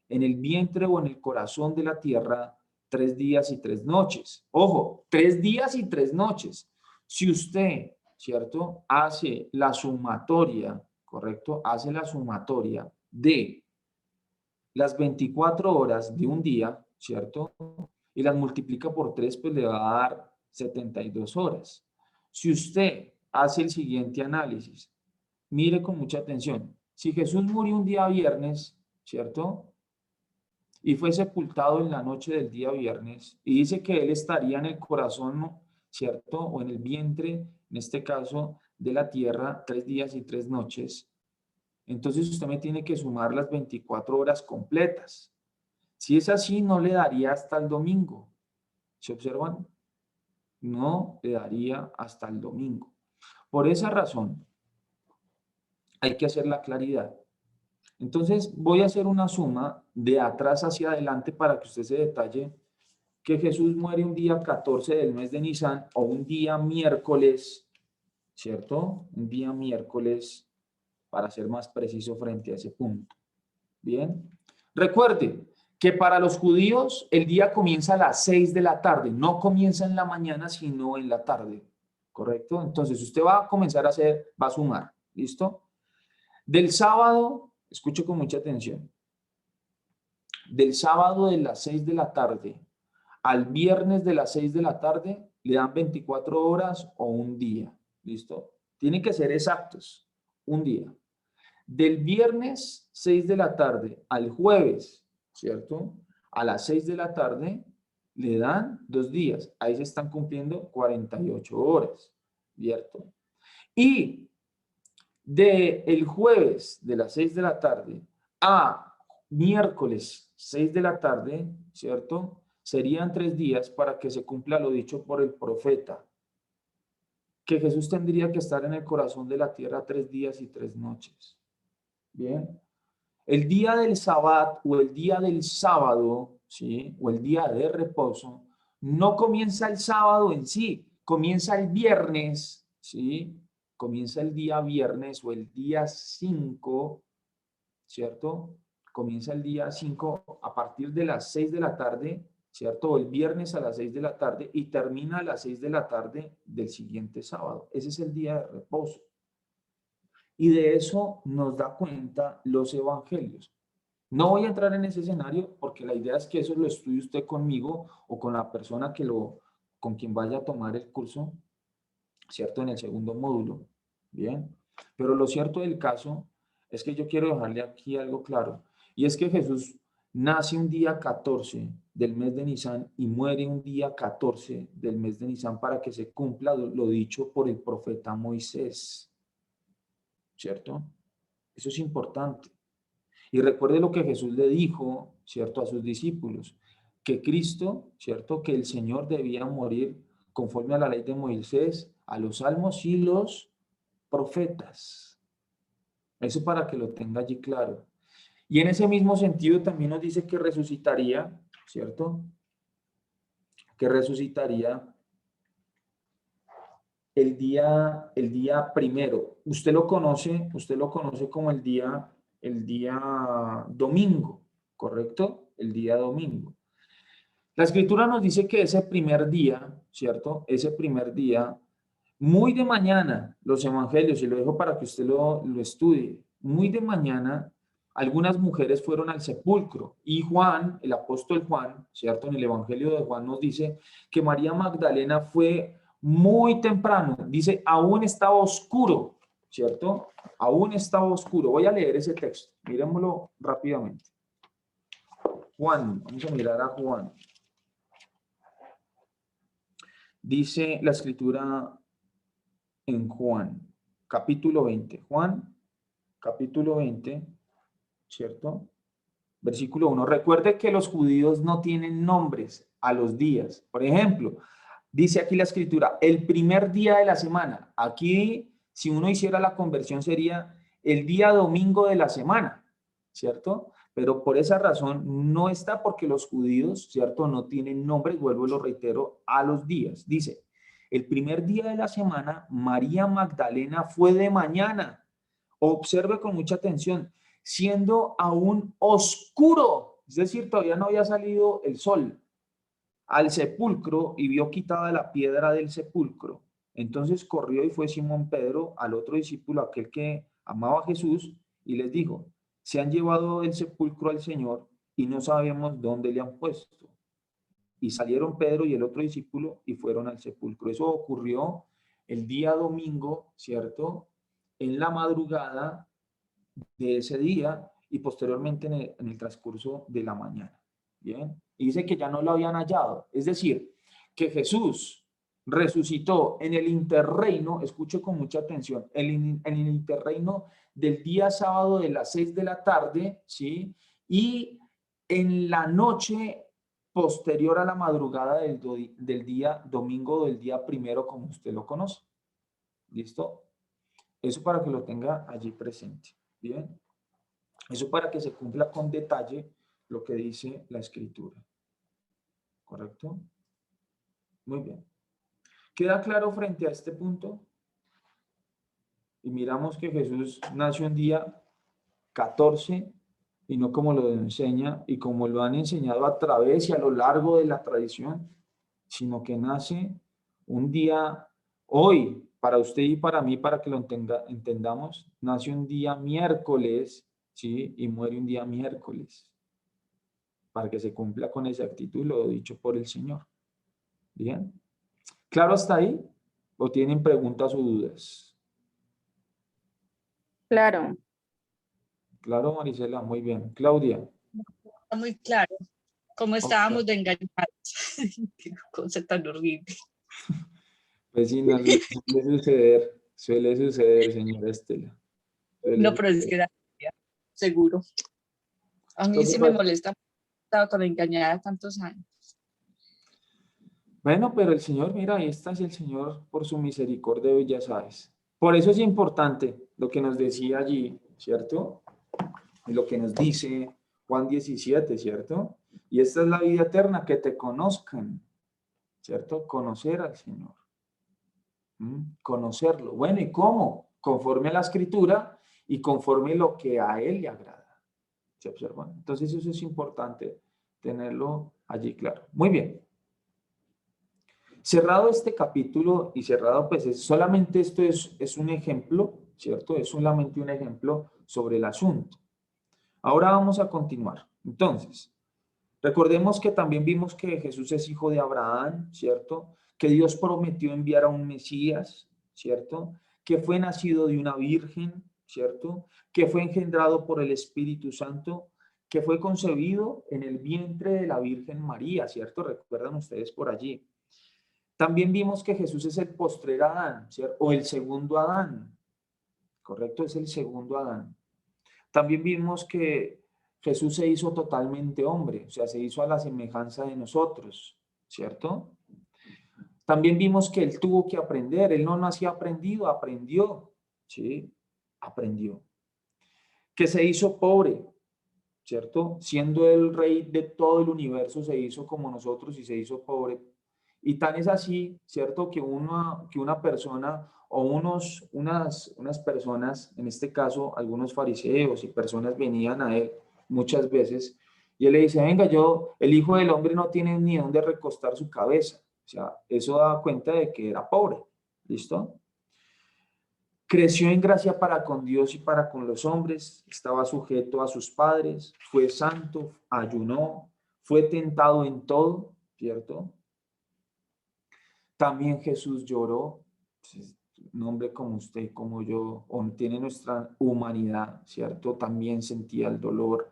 en el vientre o en el corazón de la tierra 3 días y 3 noches. Ojo, 3 días y 3 noches. Si usted, ¿cierto?, hace la sumatoria, ¿correcto? Hace la sumatoria de las 24 horas de un día, ¿cierto?, y las multiplica por 3, pues le va a dar 72 horas. Si usted hace el siguiente análisis, mire con mucha atención, si Jesús murió un día viernes, ¿cierto? Y fue sepultado en la noche del día viernes, y dice que él estaría en el corazón, ¿cierto? O en el vientre, en este caso, de la tierra, 3 días y 3 noches. Entonces usted me tiene que sumar las 24 horas completas. Si es así, no le daría hasta el domingo. ¿Se observan? No le daría hasta el domingo. Por esa razón, hay que hacer la claridad. Entonces, voy a hacer una suma de atrás hacia adelante para que usted se detalle que Jesús muere un día 14 del mes de Nisan o un día miércoles, ¿cierto? Un día miércoles, para ser más preciso frente a ese punto. Bien. Recuerde que para los judíos el día comienza a las 6 de la tarde, no comienza en la mañana, sino en la tarde. ¿Correcto? Entonces, usted va a comenzar a hacer, va a sumar. ¿Listo? Del sábado, escuche con mucha atención. Del sábado de las 6 de la tarde al viernes de las 6 de la tarde, le dan 24 horas o un día. ¿Listo? Tienen que ser exactos. Un día. Del viernes 6 de la tarde al jueves, ¿cierto? A las 6 de la tarde le dan 2 días. Ahí se están cumpliendo 48 horas, ¿cierto? Y del jueves de las 6 de la tarde a miércoles 6 de la tarde, ¿cierto? Serían 3 días para que se cumpla lo dicho por el profeta, que Jesús tendría que estar en el corazón de la tierra 3 días y 3 noches. Bien. El día del Sabbat o el día del sábado, ¿sí? O el día de reposo, no comienza el sábado en sí, comienza el viernes, ¿sí? Comienza el día viernes o el día 5, ¿cierto? Comienza el día 5 a partir de las 6 de la tarde, ¿cierto? O el viernes a las 6 de la tarde y termina a las 6 de la tarde del siguiente sábado. Ese es el día de reposo. Y de eso nos da cuenta los evangelios. No voy a entrar en ese escenario porque la idea es que eso lo estudie usted conmigo o con la persona con quien vaya a tomar el curso, ¿cierto? En el segundo módulo. Bien. Pero lo cierto del caso es que yo quiero dejarle aquí algo claro. Y es que Jesús nace un día 14 del mes de Nisan y muere un día 14 del mes de Nisan para que se cumpla lo dicho por el profeta Moisés. ¿Cierto? Eso es importante. Y recuerde lo que Jesús le dijo, ¿cierto? A sus discípulos, que Cristo, ¿cierto? Que el Señor debía morir conforme a la ley de Moisés, a los salmos y los profetas. Eso para que lo tenga allí claro. Y en ese mismo sentido también nos dice que resucitaría, ¿cierto? Que resucitaría el día primero. Usted lo conoce como el día domingo, ¿correcto? El día domingo. La escritura nos dice que ese primer día, ¿cierto? Ese primer día, muy de mañana, los evangelios, y lo dejo para que usted lo estudie, muy de mañana, algunas mujeres fueron al sepulcro y Juan, el apóstol Juan, ¿cierto? En el evangelio de Juan nos dice que María Magdalena fue muy temprano, dice, aún estaba oscuro, ¿cierto? Aún estaba oscuro. Voy a leer ese texto, miremoslo rápidamente. Juan, vamos a mirar a Juan. Dice la escritura en Juan, capítulo 20. Juan, capítulo 20, ¿cierto? Versículo 1. Recuerde que los judíos no tienen nombres a los días. Por ejemplo, dice aquí la escritura, el primer día de la semana. Aquí, si uno hiciera la conversión, sería el día domingo de la semana, ¿cierto? Pero por esa razón no está porque los judíos, ¿cierto? No tienen nombres, vuelvo y lo reitero, a los días. Dice, el primer día de la semana, María Magdalena fue de mañana. Observe con mucha atención, siendo aún oscuro, es decir, todavía no había salido el sol, al sepulcro y vio quitada la piedra del sepulcro. Entonces corrió y fue Simón Pedro al otro discípulo, aquel que amaba a Jesús, y les dijo, se han llevado del sepulcro al Señor y no sabemos dónde le han puesto. Y salieron Pedro y el otro discípulo y fueron al sepulcro. Eso ocurrió el día domingo, ¿cierto? En la madrugada de ese día y posteriormente en el transcurso de la mañana. Bien, y dice que ya no lo habían hallado, es decir, que Jesús resucitó en el interreino, escuche con mucha atención, en el interreino del día sábado de las 6 de la tarde, ¿sí? Y en la noche posterior a la madrugada del día domingo, del día primero, como usted lo conoce. ¿Listo? Eso para que lo tenga allí presente. Bien. Eso para que se cumpla con detalle lo que dice la escritura. ¿Correcto? Muy bien. ¿Queda claro frente a este punto? Y miramos que Jesús nació un día 14 y no como lo enseña y como lo han enseñado a través y a lo largo de la tradición, sino que nace un día hoy, para usted y para mí, para que lo entendamos, nace un día miércoles, ¿sí? Y muere un día miércoles, para que se cumpla con exactitud lo dicho por el Señor. ¿Bien? ¿Claro hasta ahí? ¿O tienen preguntas o dudas? Claro. Claro, Marisela, muy bien. Claudia. Está muy claro cómo Ok. estábamos de engañados. Qué cosa tan horrible. Pues sí, no, suele suceder, señora Estela. No, pero es que era seguro. A mí sí me molesta. He estado tan engañada tantos años. Bueno, pero el Señor, mira, ahí está, si el Señor por su misericordia, hoy ya sabes. Por eso es importante lo que nos decía allí, ¿cierto? Y lo que nos dice Juan 17, ¿cierto? Y esta es la vida eterna, que te conozcan, ¿cierto? Conocer al Señor. Conocerlo. Bueno, ¿y cómo? Conforme a la Escritura y conforme lo que a Él le agrada. ¿Se observan? Entonces eso es importante tenerlo allí claro. Muy bien. Cerrado este capítulo y cerrado, pues solamente esto es un ejemplo, ¿cierto? Es solamente un ejemplo sobre el asunto. Ahora vamos a continuar. Entonces, recordemos que también vimos que Jesús es hijo de Abraham, ¿cierto? Que Dios prometió enviar a un Mesías, ¿cierto? Que fue nacido de una virgen, ¿cierto? Que fue engendrado por el Espíritu Santo, que fue concebido en el vientre de la Virgen María, ¿cierto? Recuerdan ustedes por allí. También vimos que Jesús es el postrer Adán, ¿cierto? O el segundo Adán, ¿correcto? Es el segundo Adán. También vimos que Jesús se hizo totalmente hombre, o sea, se hizo a la semejanza de nosotros, ¿cierto? También vimos que él tuvo que aprender, él no nació aprendido, aprendió, ¿sí? Aprendió. Que se hizo pobre, ¿cierto? Siendo el rey de todo el universo, se hizo como nosotros y se hizo pobre. Y tan es así, ¿cierto? Que una persona o unas personas, en este caso algunos fariseos y personas venían a él muchas veces y él le dice, venga, el Hijo del Hombre no tiene ni dónde recostar su cabeza. O sea, eso da cuenta de que era pobre. ¿Listo? Creció en gracia para con Dios y para con los hombres, estaba sujeto a sus padres, fue santo, ayunó, fue tentado en todo, ¿cierto? También Jesús lloró, un hombre como usted, como yo, tiene nuestra humanidad, ¿cierto? También sentía el dolor,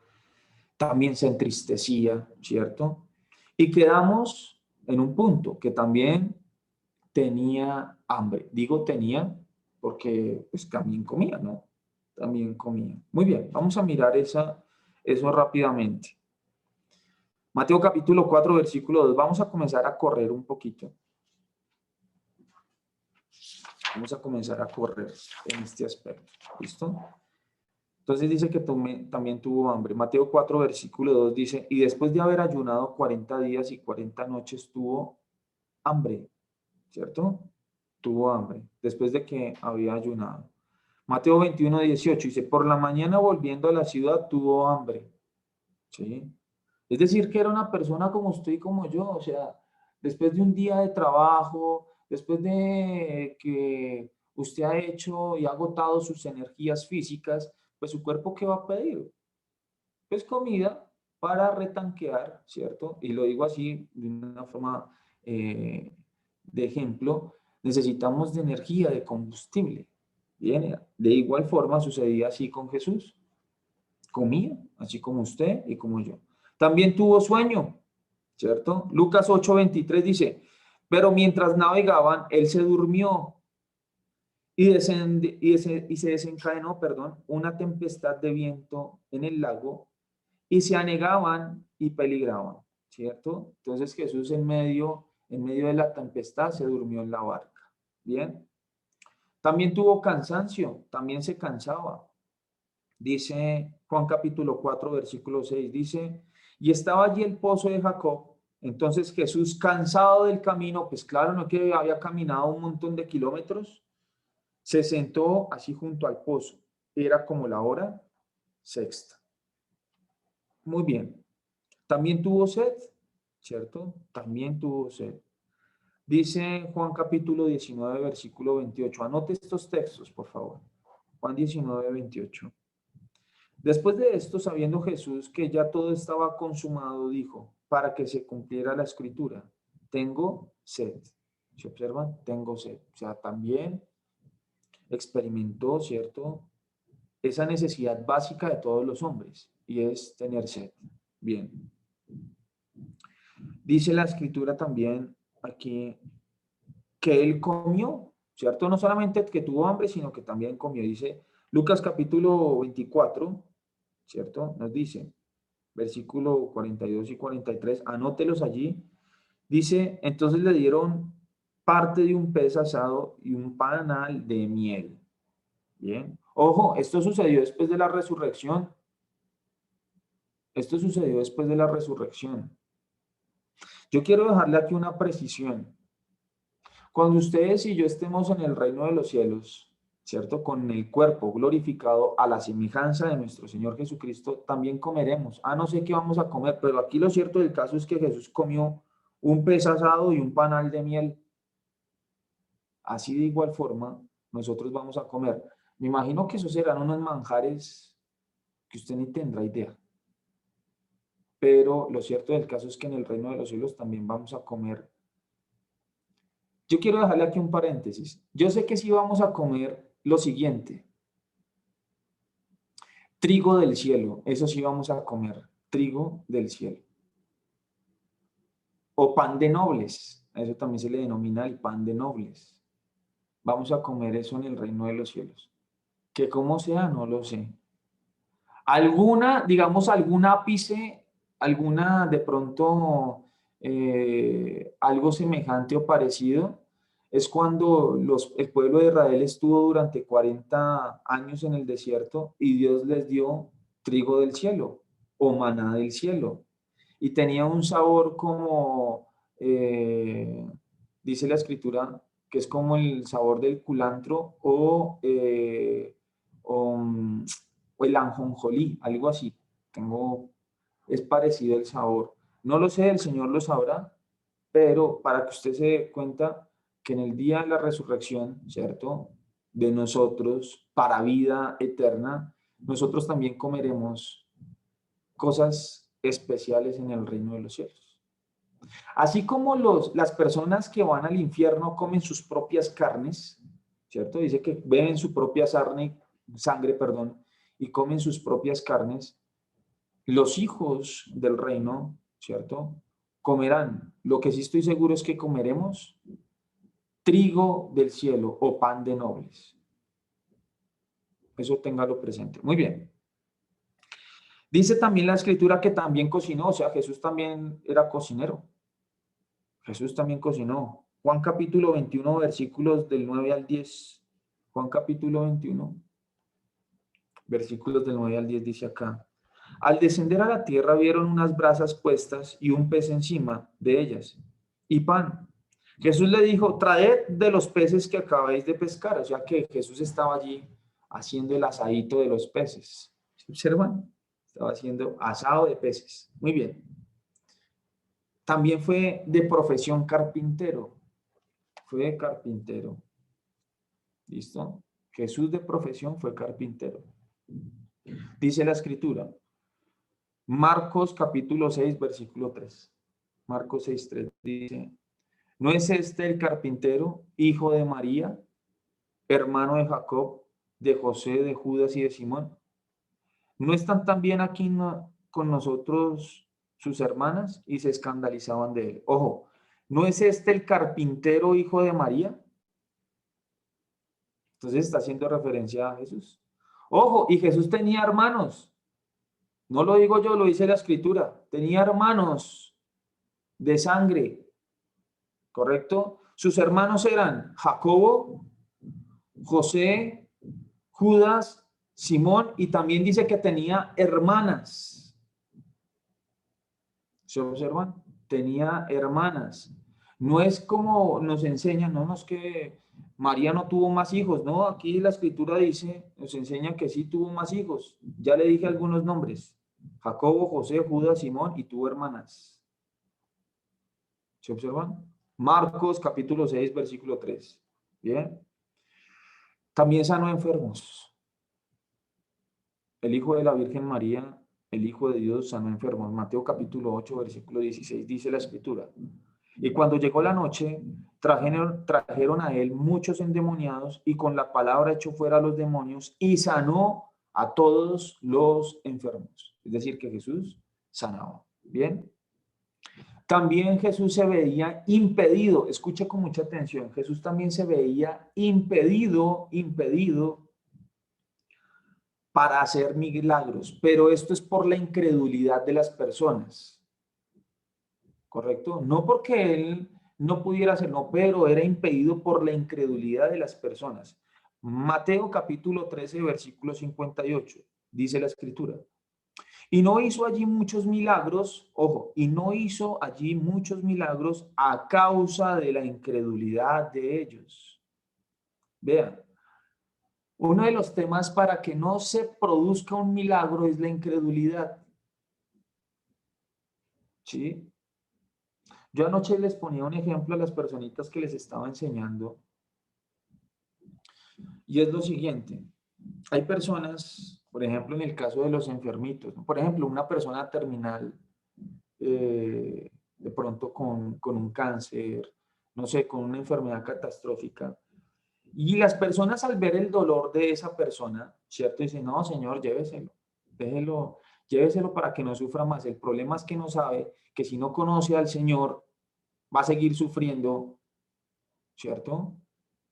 también se entristecía, ¿cierto? Y quedamos en un punto que también tenía hambre. Digo tenía porque pues también comía, ¿no? También comía. Muy bien, vamos a mirar eso rápidamente. Mateo capítulo 4, versículo 2. Vamos a comenzar a correr un poquito. Vamos a comenzar a correr en este aspecto. ¿Listo? Entonces dice que también tuvo hambre. Mateo 4, versículo 2 dice, y después de haber ayunado 40 días y 40 noches tuvo hambre, ¿cierto? Tuvo hambre, después de que había ayunado. Mateo 21, 18 dice, por la mañana volviendo a la ciudad tuvo hambre. ¿Sí? Es decir, que era una persona como usted y como yo, o sea, después de un día de trabajo, después de que usted ha hecho y ha agotado sus energías físicas, pues su cuerpo, ¿qué va a pedir? Pues comida para retanquear, ¿cierto? Y lo digo así de una forma de ejemplo, necesitamos de energía, de combustible. Bien, de igual forma sucedía así con Jesús. comía, así como usted y como yo. También tuvo sueño, ¿cierto? Lucas 8:23 dice, pero mientras navegaban, él se durmió y se desencadenó, perdón, una tempestad de viento en el lago y se anegaban y peligraban, ¿cierto? Entonces Jesús en medio de la tempestad se durmió en la barca, ¿bien? También tuvo cansancio, también se cansaba. Dice Juan capítulo 4, versículo 6, dice, y estaba allí el pozo de Jacob. Entonces Jesús, cansado del camino, pues claro, no que había caminado un montón de kilómetros, se sentó así junto al pozo. Era como la hora sexta. Muy bien. También tuvo sed, ¿cierto? También tuvo sed. Dice Juan capítulo 19, versículo 28. Anote estos textos, por favor. Juan 19, 28. Después de esto, sabiendo Jesús que ya todo estaba consumado, dijo, para que se cumpliera la escritura, tengo sed. ¿Se observan? Tengo sed. O sea, también experimentó, ¿cierto? Esa necesidad básica de todos los hombres, y es tener sed. Bien. Dice la escritura también aquí que él comió, ¿cierto? No solamente que tuvo hambre, sino que también comió. Dice Lucas capítulo 24, ¿cierto? Nos dice, versículo 42 y 43, anótelos allí. Dice, entonces le dieron parte de un pez asado y un panal de miel. Bien. Ojo, esto sucedió después de la resurrección. Esto sucedió después de la resurrección. Yo quiero dejarle aquí una precisión. Cuando ustedes y yo estemos en el reino de los cielos, ¿cierto? Con el cuerpo glorificado a la semejanza de nuestro Señor Jesucristo, también comeremos. No sé qué vamos a comer, pero aquí lo cierto del caso es que Jesús comió un pez asado y un panal de miel. Así de igual forma, nosotros vamos a comer. Me imagino que esos serán unos manjares que usted ni tendrá idea. Pero lo cierto del caso es que en el reino de los cielos también vamos a comer. Yo quiero dejarle aquí un paréntesis. Yo sé que sí vamos a comer lo siguiente. Trigo del cielo, eso sí vamos a comer. Trigo del cielo. O pan de nobles, a eso también se le denomina el pan de nobles. Vamos a comer eso en el reino de los cielos. Que como sea, no lo sé. Alguna, digamos, algún ápice, alguna de pronto algo semejante o parecido, es cuando el pueblo de Israel estuvo durante 40 años en el desierto y Dios les dio trigo del cielo o maná del cielo. Y tenía un sabor como, dice la escritura, que es como el sabor del culantro o el ajonjolí, algo así. Es parecido el sabor. No lo sé, el Señor lo sabrá, pero para que usted se dé cuenta que en el día de la resurrección, ¿cierto? De nosotros, para vida eterna, nosotros también comeremos cosas especiales en el reino de los cielos. Así como las personas que van al infierno comen sus propias carnes, ¿cierto? Dice que beben su propia sangre, perdón, y comen sus propias carnes. Los hijos del reino, ¿cierto? Comerán. Lo que sí estoy seguro es que comeremos trigo del cielo o pan de nobles. Eso téngalo presente. Muy bien. Dice también la escritura que también cocinó, o sea, Jesús también era cocinero. Jesús también cocinó. Juan capítulo 21, versículos del 9 al 10. Juan capítulo 21, versículos del 9 al 10 dice acá. Al descender a la tierra vieron unas brasas puestas y un pez encima de ellas y pan. Jesús le dijo, traed de los peces que acabáis de pescar. O sea que Jesús estaba allí haciendo el asadito de los peces. ¿Se observan? Estaba haciendo asado de peces. Muy bien. También fue de profesión carpintero. Fue carpintero. ¿Listo? Jesús de profesión fue carpintero. Dice la escritura. Marcos capítulo 6, versículo 3. Marcos 6, 3 dice, ¿no es este el carpintero, hijo de María, hermano de Jacob, de José, de Judas y de Simón? ¿No están también aquí con nosotros sus hermanas? Y se escandalizaban de él. Ojo, ¿no es este el carpintero hijo de María? Entonces está haciendo referencia a Jesús. Ojo, y Jesús tenía hermanos. No lo digo yo, lo dice la escritura. Tenía hermanos de sangre, ¿correcto? Sus hermanos eran Jacobo, José, Judas, Simón, y también dice que tenía hermanas. ¿Se observan? Tenía hermanas. No es como nos enseñan, no es que María no tuvo más hijos, no, aquí la escritura dice, nos enseña que sí tuvo más hijos. Ya le dije algunos nombres: Jacobo, José, Judas, Simón, y tuvo hermanas. ¿Se observan? Marcos capítulo 6, versículo 3. Bien. También sanó enfermos. El Hijo de la Virgen María, el Hijo de Dios, sanó enfermos. Mateo capítulo 8, versículo 16, dice la escritura. Y cuando llegó la noche, trajeron a él muchos endemoniados, y con la palabra echó fuera a los demonios y sanó a todos los enfermos. Es decir, que Jesús sanaba. Bien. También Jesús se veía impedido, escucha con mucha atención, Jesús también se veía impedido para hacer milagros, pero esto es por la incredulidad de las personas, ¿correcto? No porque él no pudiera hacerlo, pero era impedido por la incredulidad de las personas. Mateo capítulo 13, versículo 58, dice la escritura. Y no hizo allí muchos milagros, ojo, y no hizo allí muchos milagros a causa de la incredulidad de ellos. Vean, uno de los temas para que no se produzca un milagro es la incredulidad. ¿Sí? Yo anoche les ponía un ejemplo a las personitas que les estaba enseñando, y es lo siguiente. Hay personas, por ejemplo, en el caso de los enfermitos, ¿no? Por ejemplo, una persona terminal, de pronto con un cáncer, no sé, con una enfermedad catastrófica. Y las personas, al ver el dolor de esa persona, ¿cierto? Dicen, no, señor, lléveselo, déjelo, lléveselo para que no sufra más. El problema es que no sabe que si no conoce al Señor, va a seguir sufriendo, ¿cierto?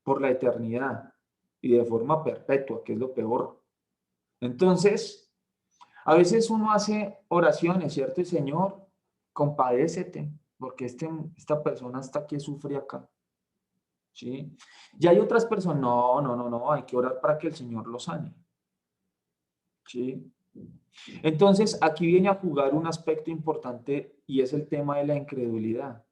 Por la eternidad y de forma perpetua, que es lo peor. Entonces, a veces uno hace oraciones, ¿cierto? Y Señor, compadécete, porque esta persona está que sufre acá. ¿Sí? Y hay otras personas, no, hay que orar para que el Señor lo sane. ¿Sí? Entonces, aquí viene a jugar un aspecto importante, y es el tema de la incredulidad.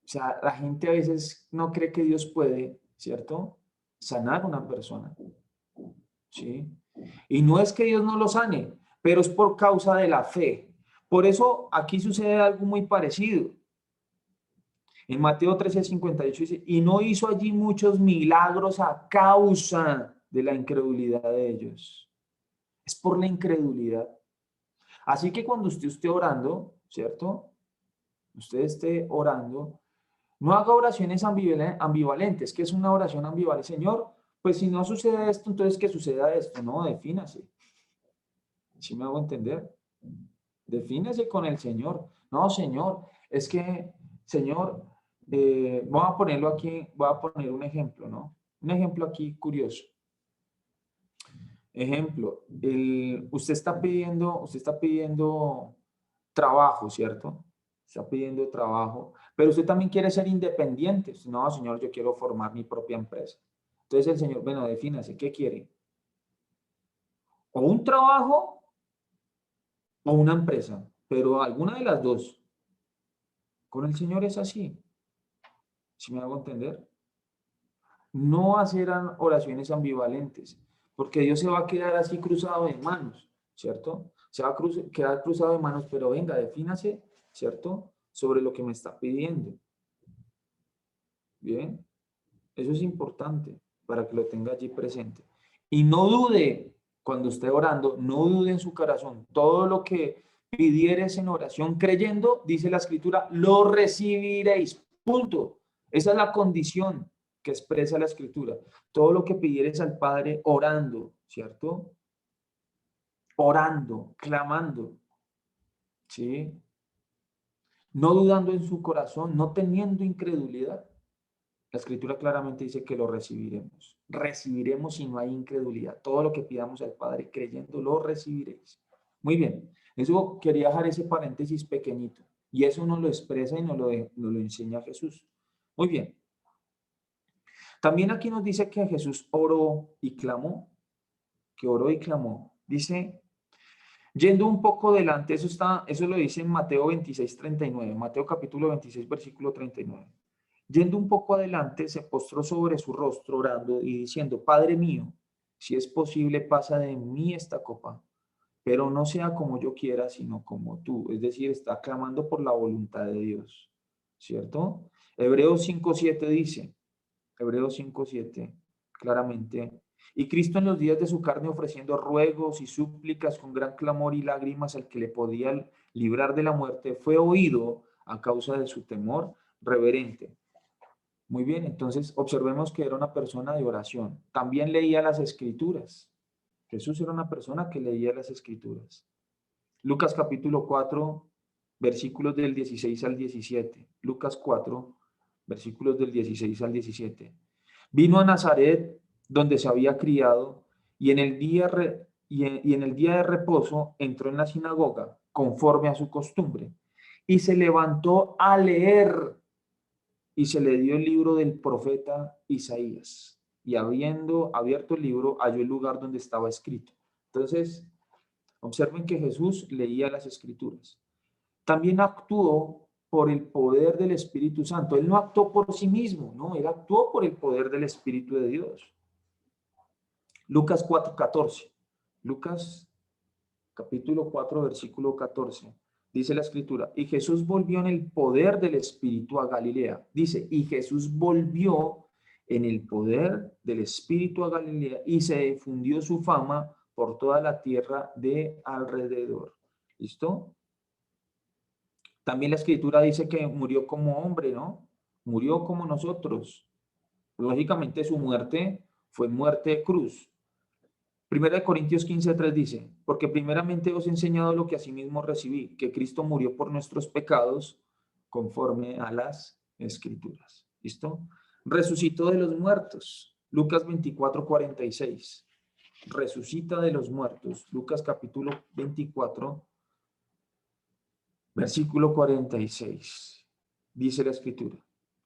O sea, la gente a veces no cree que Dios puede, ¿cierto?, sanar a una persona. ¿Sí? Y no es que Dios no lo sane, pero es por causa de la fe. Por eso aquí sucede algo muy parecido. En Mateo 13:58 dice, y no hizo allí muchos milagros a causa de la incredulidad de ellos. Es por la incredulidad. Así que cuando usted esté orando, ¿cierto? Usted esté orando, no haga oraciones ambivalentes. ¿Qué es una oración ambivalente? Señor, pues si no sucede esto, entonces que suceda esto. No, defínase. ¿Sí me hago entender? Defínase con el Señor. No, Señor, es que, Señor, voy a ponerlo aquí, voy a poner un ejemplo, ¿no? Un ejemplo aquí curioso. Ejemplo, usted está pidiendo trabajo, ¿cierto? Está pidiendo trabajo, pero usted también quiere ser independiente. No, Señor, yo quiero formar mi propia empresa. Entonces el Señor, bueno, defínase, ¿qué quiere? O un trabajo o una empresa, pero alguna de las dos. Con el Señor es así. ¿Sí me hago entender? No hacer oraciones ambivalentes, porque Dios se va a quedar así cruzado de manos, ¿cierto? Se va a quedar cruzado de manos, pero venga, defínase, ¿cierto?, sobre lo que me está pidiendo. Bien, eso es importante para que lo tenga allí presente. Y no dude, cuando esté orando, no dude en su corazón. Todo lo que pidieres en oración creyendo, dice la escritura, lo recibiréis. Punto. Esa es la condición que expresa la escritura. Todo lo que pidieres al Padre orando, ¿cierto?, orando, clamando, ¿sí? No dudando en su corazón, no teniendo incredulidad. La Escritura claramente dice que lo recibiremos. Recibiremos si no hay incredulidad. Todo lo que pidamos al Padre creyendo, lo recibiréis. Muy bien. Eso quería dejar ese paréntesis pequeñito. Y eso nos lo expresa y nos lo enseña Jesús. Muy bien. También aquí nos dice que Jesús oró y clamó. Que oró y clamó. Dice, yendo un poco delante, eso lo dice en Mateo 26:39. Mateo capítulo 26, versículo 39. Yendo un poco adelante, se postró sobre su rostro orando y diciendo, Padre mío, si es posible, pasa de mí esta copa, pero no sea como yo quiera, sino como tú. Es decir, está clamando por la voluntad de Dios, ¿cierto? Hebreos 5:7 dice, Hebreos 5:7, claramente, y Cristo en los días de su carne ofreciendo ruegos y súplicas con gran clamor y lágrimas al que le podía librar de la muerte, fue oído a causa de su temor reverente. Muy bien, entonces observemos que era una persona de oración. También leía las escrituras. Jesús era una persona que leía las escrituras. Lucas capítulo 4, versículos del 16 al 17. Lucas 4, versículos del 16 al 17. Vino a Nazaret, donde se había criado, y en el día de reposo entró en la sinagoga, conforme a su costumbre, y se levantó a leer. Y se le dio el libro del profeta Isaías. Y habiendo abierto el libro, halló el lugar donde estaba escrito. Entonces, observen que Jesús leía las escrituras. También actuó por el poder del Espíritu Santo. Él no actuó por sí mismo, no, él actuó por el poder del Espíritu de Dios. Lucas 4:14. Lucas capítulo 4, versículo 14. Dice la escritura, y Jesús volvió en el poder del Espíritu a Galilea. Dice, y Jesús volvió en el poder del Espíritu a Galilea y se difundió su fama por toda la tierra de alrededor. ¿Listo? También la escritura dice que murió como hombre, ¿no? Murió como nosotros. Lógicamente su muerte fue muerte de cruz. Primera de Corintios 15:3 dice, porque primeramente os he enseñado lo que asimismo recibí, que Cristo murió por nuestros pecados conforme a las escrituras. ¿Listo? Resucitó de los muertos. Lucas 24:46. Resucita de los muertos. Lucas capítulo 24, versículo 46. Dice la escritura.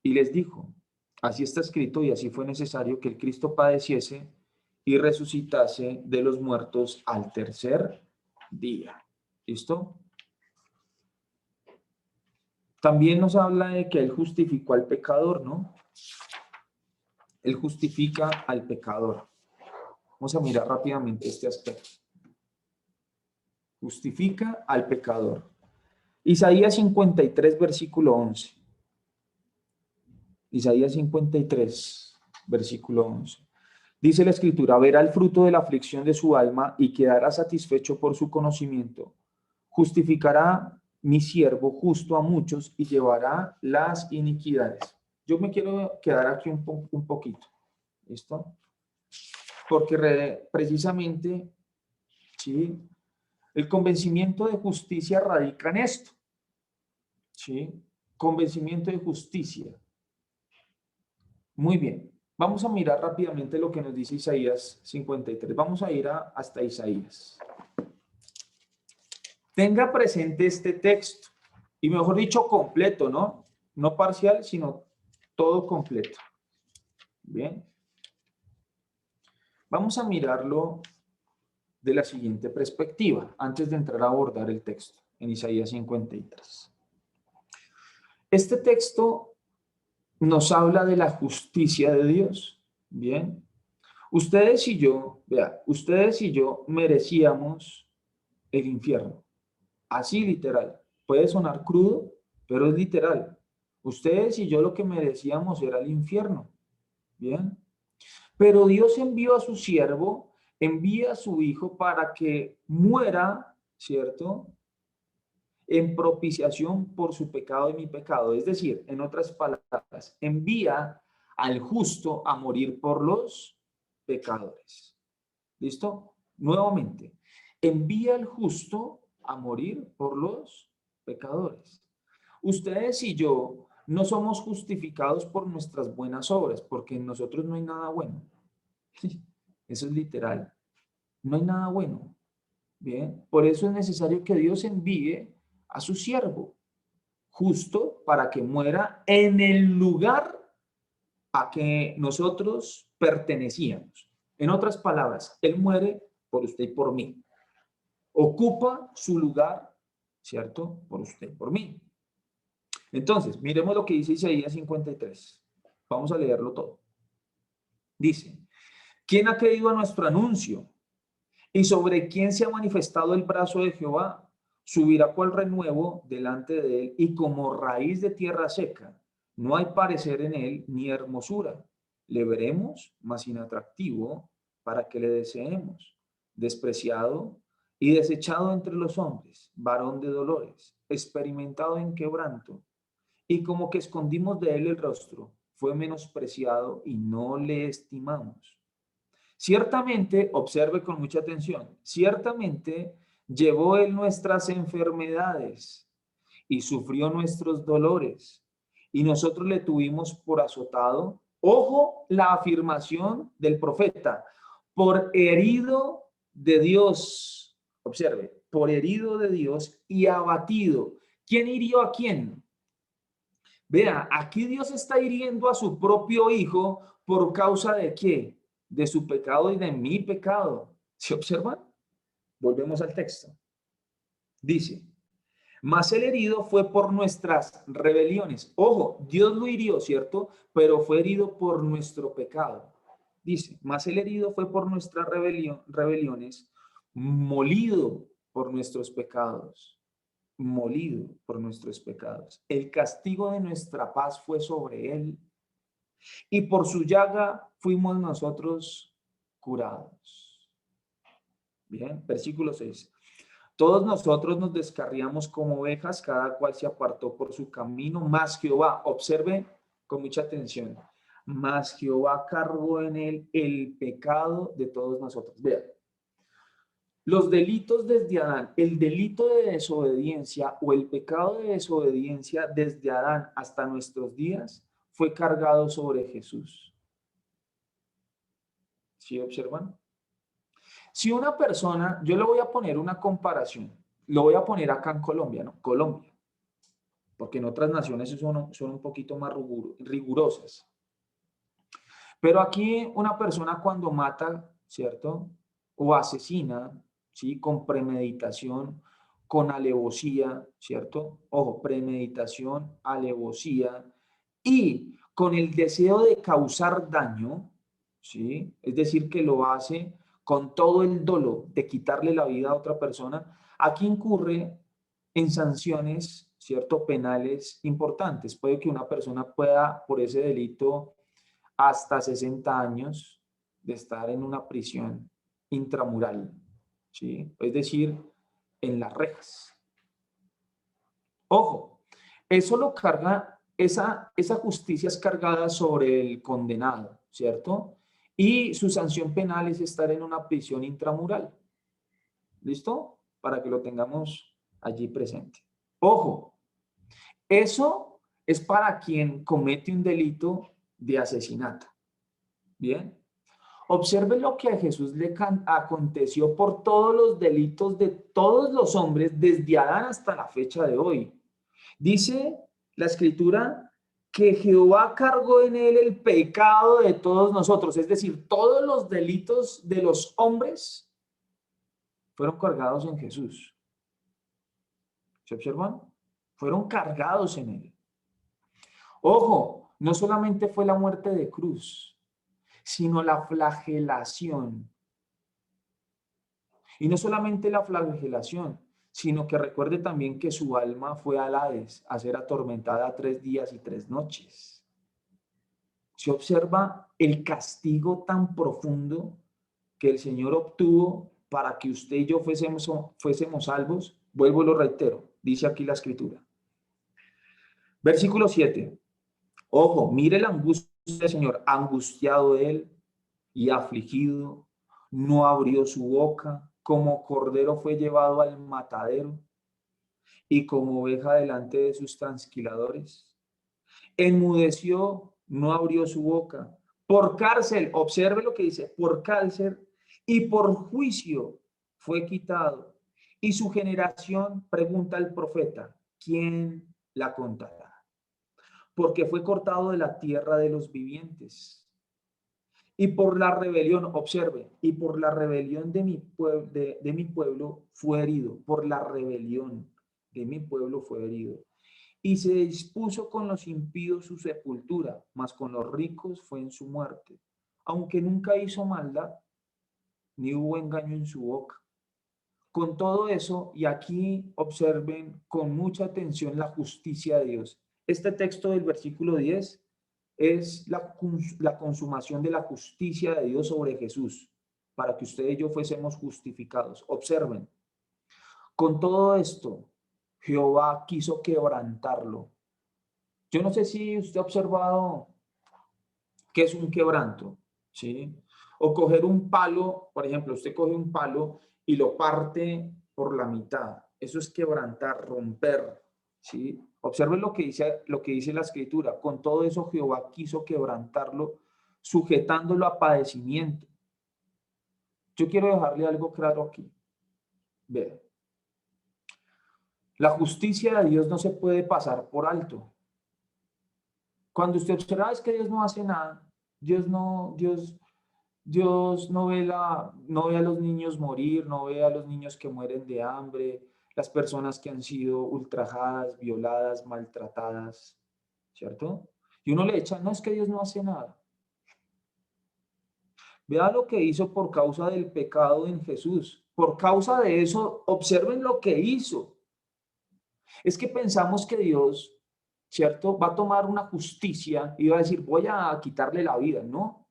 Y les dijo, así está escrito y así fue necesario que el Cristo padeciese y resucitase de los muertos al tercer día. ¿Listo? También nos habla de que Él justificó al pecador, ¿no? Él justifica al pecador. Vamos a mirar rápidamente este aspecto. Justifica al pecador. Isaías 53, versículo 11. Isaías 53, versículo 11. Dice la escritura, verá el fruto de la aflicción de su alma y quedará satisfecho por su conocimiento. Justificará mi siervo justo a muchos y llevará las iniquidades. Yo me quiero quedar aquí un poquito. ¿Listo? Porque precisamente, ¿sí? El convencimiento de justicia radica en esto. ¿Sí? Convencimiento de justicia. Muy bien. Vamos a mirar rápidamente lo que nos dice Isaías 53. Vamos a ir hasta Isaías. Tenga presente este texto, y mejor dicho, completo, ¿no? No parcial, sino todo completo. Bien. Vamos a mirarlo de la siguiente perspectiva, antes de entrar a abordar el texto, en Isaías 53. Este texto nos habla de la justicia de Dios. Bien. Ustedes y yo merecíamos el infierno. Así literal. Puede sonar crudo, pero es literal. Ustedes y yo lo que merecíamos era el infierno. Bien. Pero Dios envió a su siervo, envía a su hijo para que muera, ¿cierto? En propiciación por su pecado y mi pecado. Es decir, en otras palabras, envía al justo a morir por los pecadores. ¿Listo? Nuevamente, envía al justo a morir por los pecadores. Ustedes y yo no somos justificados por nuestras buenas obras, porque en nosotros no hay nada bueno. Eso es literal. No hay nada bueno. Bien, por eso es necesario que Dios envíe a su siervo justo para que muera en el lugar a que nosotros pertenecíamos. En otras palabras, Él muere por usted y por mí. Ocupa su lugar, ¿cierto? Por usted y por mí. Entonces, miremos lo que dice Isaías 53. Vamos a leerlo todo. Dice, ¿quién ha creído a nuestro anuncio? ¿Y sobre quién se ha manifestado el brazo de Jehová? Subirá cual renuevo delante de él y como raíz de tierra seca. No hay parecer en él ni hermosura. Le veremos, mas inatractivo, para que le deseemos. Despreciado y desechado entre los hombres, varón de dolores, experimentado en quebranto. Y como que escondimos de él el rostro, fue menospreciado y no le estimamos. Ciertamente, observe con mucha atención, ciertamente llevó él nuestras enfermedades y sufrió nuestros dolores, y nosotros le tuvimos por azotado. Ojo la afirmación del profeta, por herido de Dios. Observe, por herido de Dios y abatido. ¿Quién hirió a quién? Vea, aquí Dios está hiriendo a su propio hijo por causa de qué? De su pecado y de mi pecado. ¿Se observan? Volvemos al texto. Dice, mas el herido fue por nuestras rebeliones. Ojo, Dios lo hirió, ¿cierto? Pero fue herido por nuestro pecado. Dice, mas el herido fue por nuestras rebeliones, molido por nuestros pecados. Molido por nuestros pecados. El castigo de nuestra paz fue sobre él, y por su llaga fuimos nosotros curados. Bien, versículo 6. Todos nosotros nos descarriamos como ovejas, cada cual se apartó por su camino, mas Jehová, observe con mucha atención, mas Jehová cargó en él el pecado de todos nosotros. Vean, los delitos desde Adán, el delito de desobediencia o el pecado de desobediencia desde Adán hasta nuestros días fue cargado sobre Jesús. ¿Sí observan? Si una persona, yo le voy a poner una comparación, lo voy a poner acá en Colombia, ¿no? Colombia, porque en otras naciones son un poquito más rigurosas. Pero aquí una persona cuando mata, ¿cierto? O asesina, ¿sí? Con premeditación, con alevosía, ¿cierto? Ojo, premeditación, alevosía y con el deseo de causar daño, ¿sí? Es decir, que lo hace con todo el dolo de quitarle la vida a otra persona. Aquí incurre en sanciones, ¿cierto? Penales importantes. Puede que una persona pueda, por ese delito, hasta 60 años de estar en una prisión intramural, ¿sí? Es decir, en las rejas. Ojo, eso lo carga, esa justicia es cargada sobre el condenado, ¿cierto? Y su sanción penal es estar en una prisión intramural. ¿Listo? Para que lo tengamos allí presente. Ojo, eso es para quien comete un delito de asesinato. Bien. Observe lo que a Jesús le aconteció por todos los delitos de todos los hombres desde Adán hasta la fecha de hoy. Dice la Escritura que Jehová cargó en él el pecado de todos nosotros, es decir, todos los delitos de los hombres fueron cargados en Jesús. ¿Se observan? Fueron cargados en él. Ojo, no solamente fue la muerte de cruz, sino la flagelación. Y no solamente la flagelación, sino que recuerde también que su alma fue al Hades a ser atormentada 3 días y 3 noches. Se observa el castigo tan profundo que el Señor obtuvo para que usted y yo fuésemos salvos. Vuelvo y lo reitero, dice aquí la Escritura. Versículo 7. Ojo, mire la angustia del Señor, angustiado él y afligido, no abrió su boca, como cordero fue llevado al matadero y como oveja delante de sus trasquiladores. Enmudeció, no abrió su boca. Por cárcel, observe lo que dice, por cárcel y por juicio fue quitado. Y su generación pregunta al profeta, ¿quién la contará? Porque fue cortado de la tierra de los vivientes. Y por la rebelión, observe, y por la rebelión de mi pueblo fue herido. Por la rebelión de mi pueblo fue herido. Y se dispuso con los impíos su sepultura, mas con los ricos fue en su muerte. Aunque nunca hizo maldad, ni hubo engaño en su boca. Con todo eso, y aquí observen con mucha atención la justicia de Dios. Este texto del versículo 10 es la consumación de la justicia de Dios sobre Jesús, para que usted y yo fuésemos justificados. Observen, con todo esto, Jehová quiso quebrantarlo. Yo no sé si usted ha observado qué es un quebranto, ¿sí? O coger un palo, por ejemplo, usted coge un palo y lo parte por la mitad. Eso es quebrantar, romper, ¿sí? Observen lo que dice la escritura. Con todo eso Jehová quiso quebrantarlo, sujetándolo a padecimiento. Yo quiero dejarle algo claro aquí. Vean. La justicia de Dios no se puede pasar por alto. Cuando usted observa es que Dios no hace nada, Dios no no ve a los niños morir, no ve a los niños que mueren de hambre, las personas que han sido ultrajadas, violadas, maltratadas, ¿cierto? Y uno le echa, no es que Dios no hace nada. Vea lo que hizo por causa del pecado en Jesús. Por causa de eso, observen lo que hizo. Es que pensamos que Dios, ¿cierto? Va a tomar una justicia y va a decir, voy a quitarle la vida, ¿no?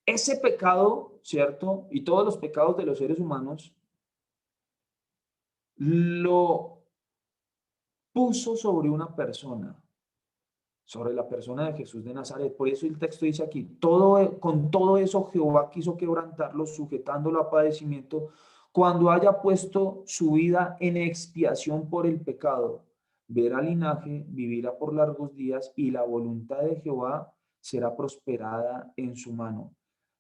Ese pecado, ¿cierto? Y todos los pecados de los seres humanos lo puso sobre una persona, sobre la persona de Jesús de Nazaret. Por eso el texto dice aquí, con todo eso Jehová quiso quebrantarlo, sujetándolo a padecimiento, cuando haya puesto su vida en expiación por el pecado. Verá linaje, vivirá por largos días, y la voluntad de Jehová será prosperada en su mano.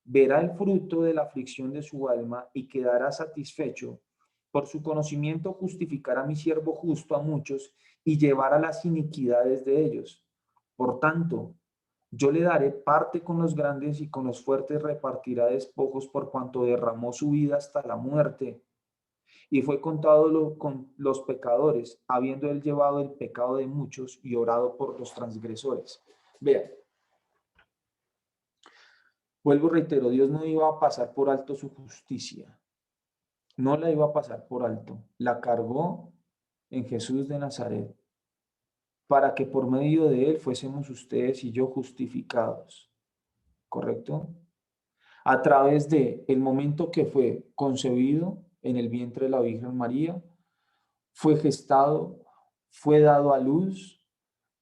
Verá el fruto de la aflicción de su alma y quedará satisfecho. Por su conocimiento justificará a mi siervo justo a muchos y llevará las iniquidades de ellos. Por tanto, yo le daré parte con los grandes y con los fuertes repartirá despojos, por cuanto derramó su vida hasta la muerte y fue contado con los pecadores, habiendo él llevado el pecado de muchos y orado por los transgresores. Vean, vuelvo y reitero, Dios no iba a pasar por alto su justicia, no la iba a pasar por alto, la cargó en Jesús de Nazaret, para que por medio de él fuésemos ustedes y yo justificados, ¿correcto? A través de el momento que fue concebido en el vientre de la Virgen María, fue gestado, fue dado a luz,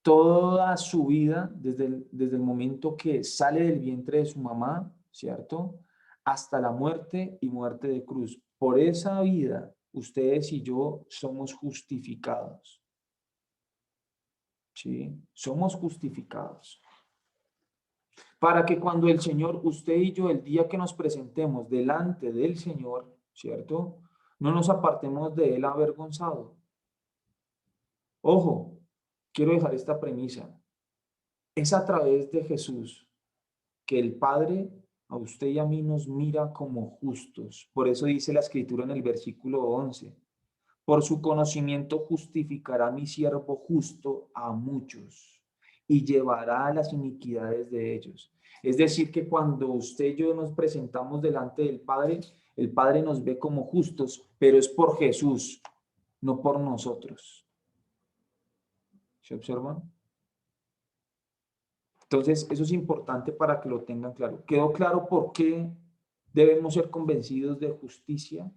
toda su vida, desde el momento que sale del vientre de su mamá, ¿cierto? Hasta la muerte y muerte de cruz. Por esa vida, ustedes y yo somos justificados. ¿Sí? Somos justificados. Para que cuando el Señor, usted y yo, el día que nos presentemos delante del Señor, ¿cierto? No nos apartemos de Él avergonzado. Ojo, quiero dejar esta premisa. Es a través de Jesús que el Padre a usted y a mí nos mira como justos. Por eso dice la Escritura en el versículo 11. Por su conocimiento justificará mi siervo justo a muchos y llevará las iniquidades de ellos. Es decir, que cuando usted y yo nos presentamos delante del Padre, el Padre nos ve como justos, pero es por Jesús, no por nosotros. ¿Se observan? Entonces, eso es importante para que lo tengan claro. ¿Quedó claro por qué debemos ser convencidos de justicia?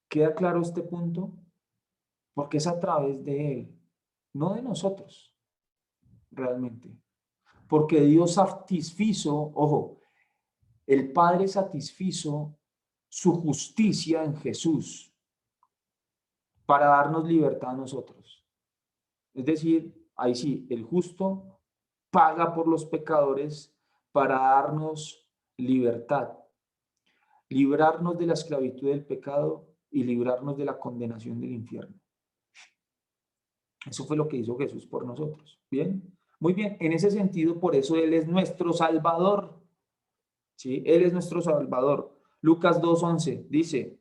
¿Queda claro este punto? Porque es a través de Él, no de nosotros, realmente. Porque Dios satisfizo, ojo, El Padre satisfizo su justicia en Jesús para darnos libertad a nosotros. Es decir, ahí sí, el justo paga por los pecadores para darnos libertad, librarnos de la esclavitud del pecado y librarnos de la condenación del infierno. Eso fue lo que hizo Jesús por nosotros. ¿Bien? Muy bien, en ese sentido, por eso Él es nuestro Salvador. ¿Sí? Él es nuestro Salvador. Lucas 2:11 dice,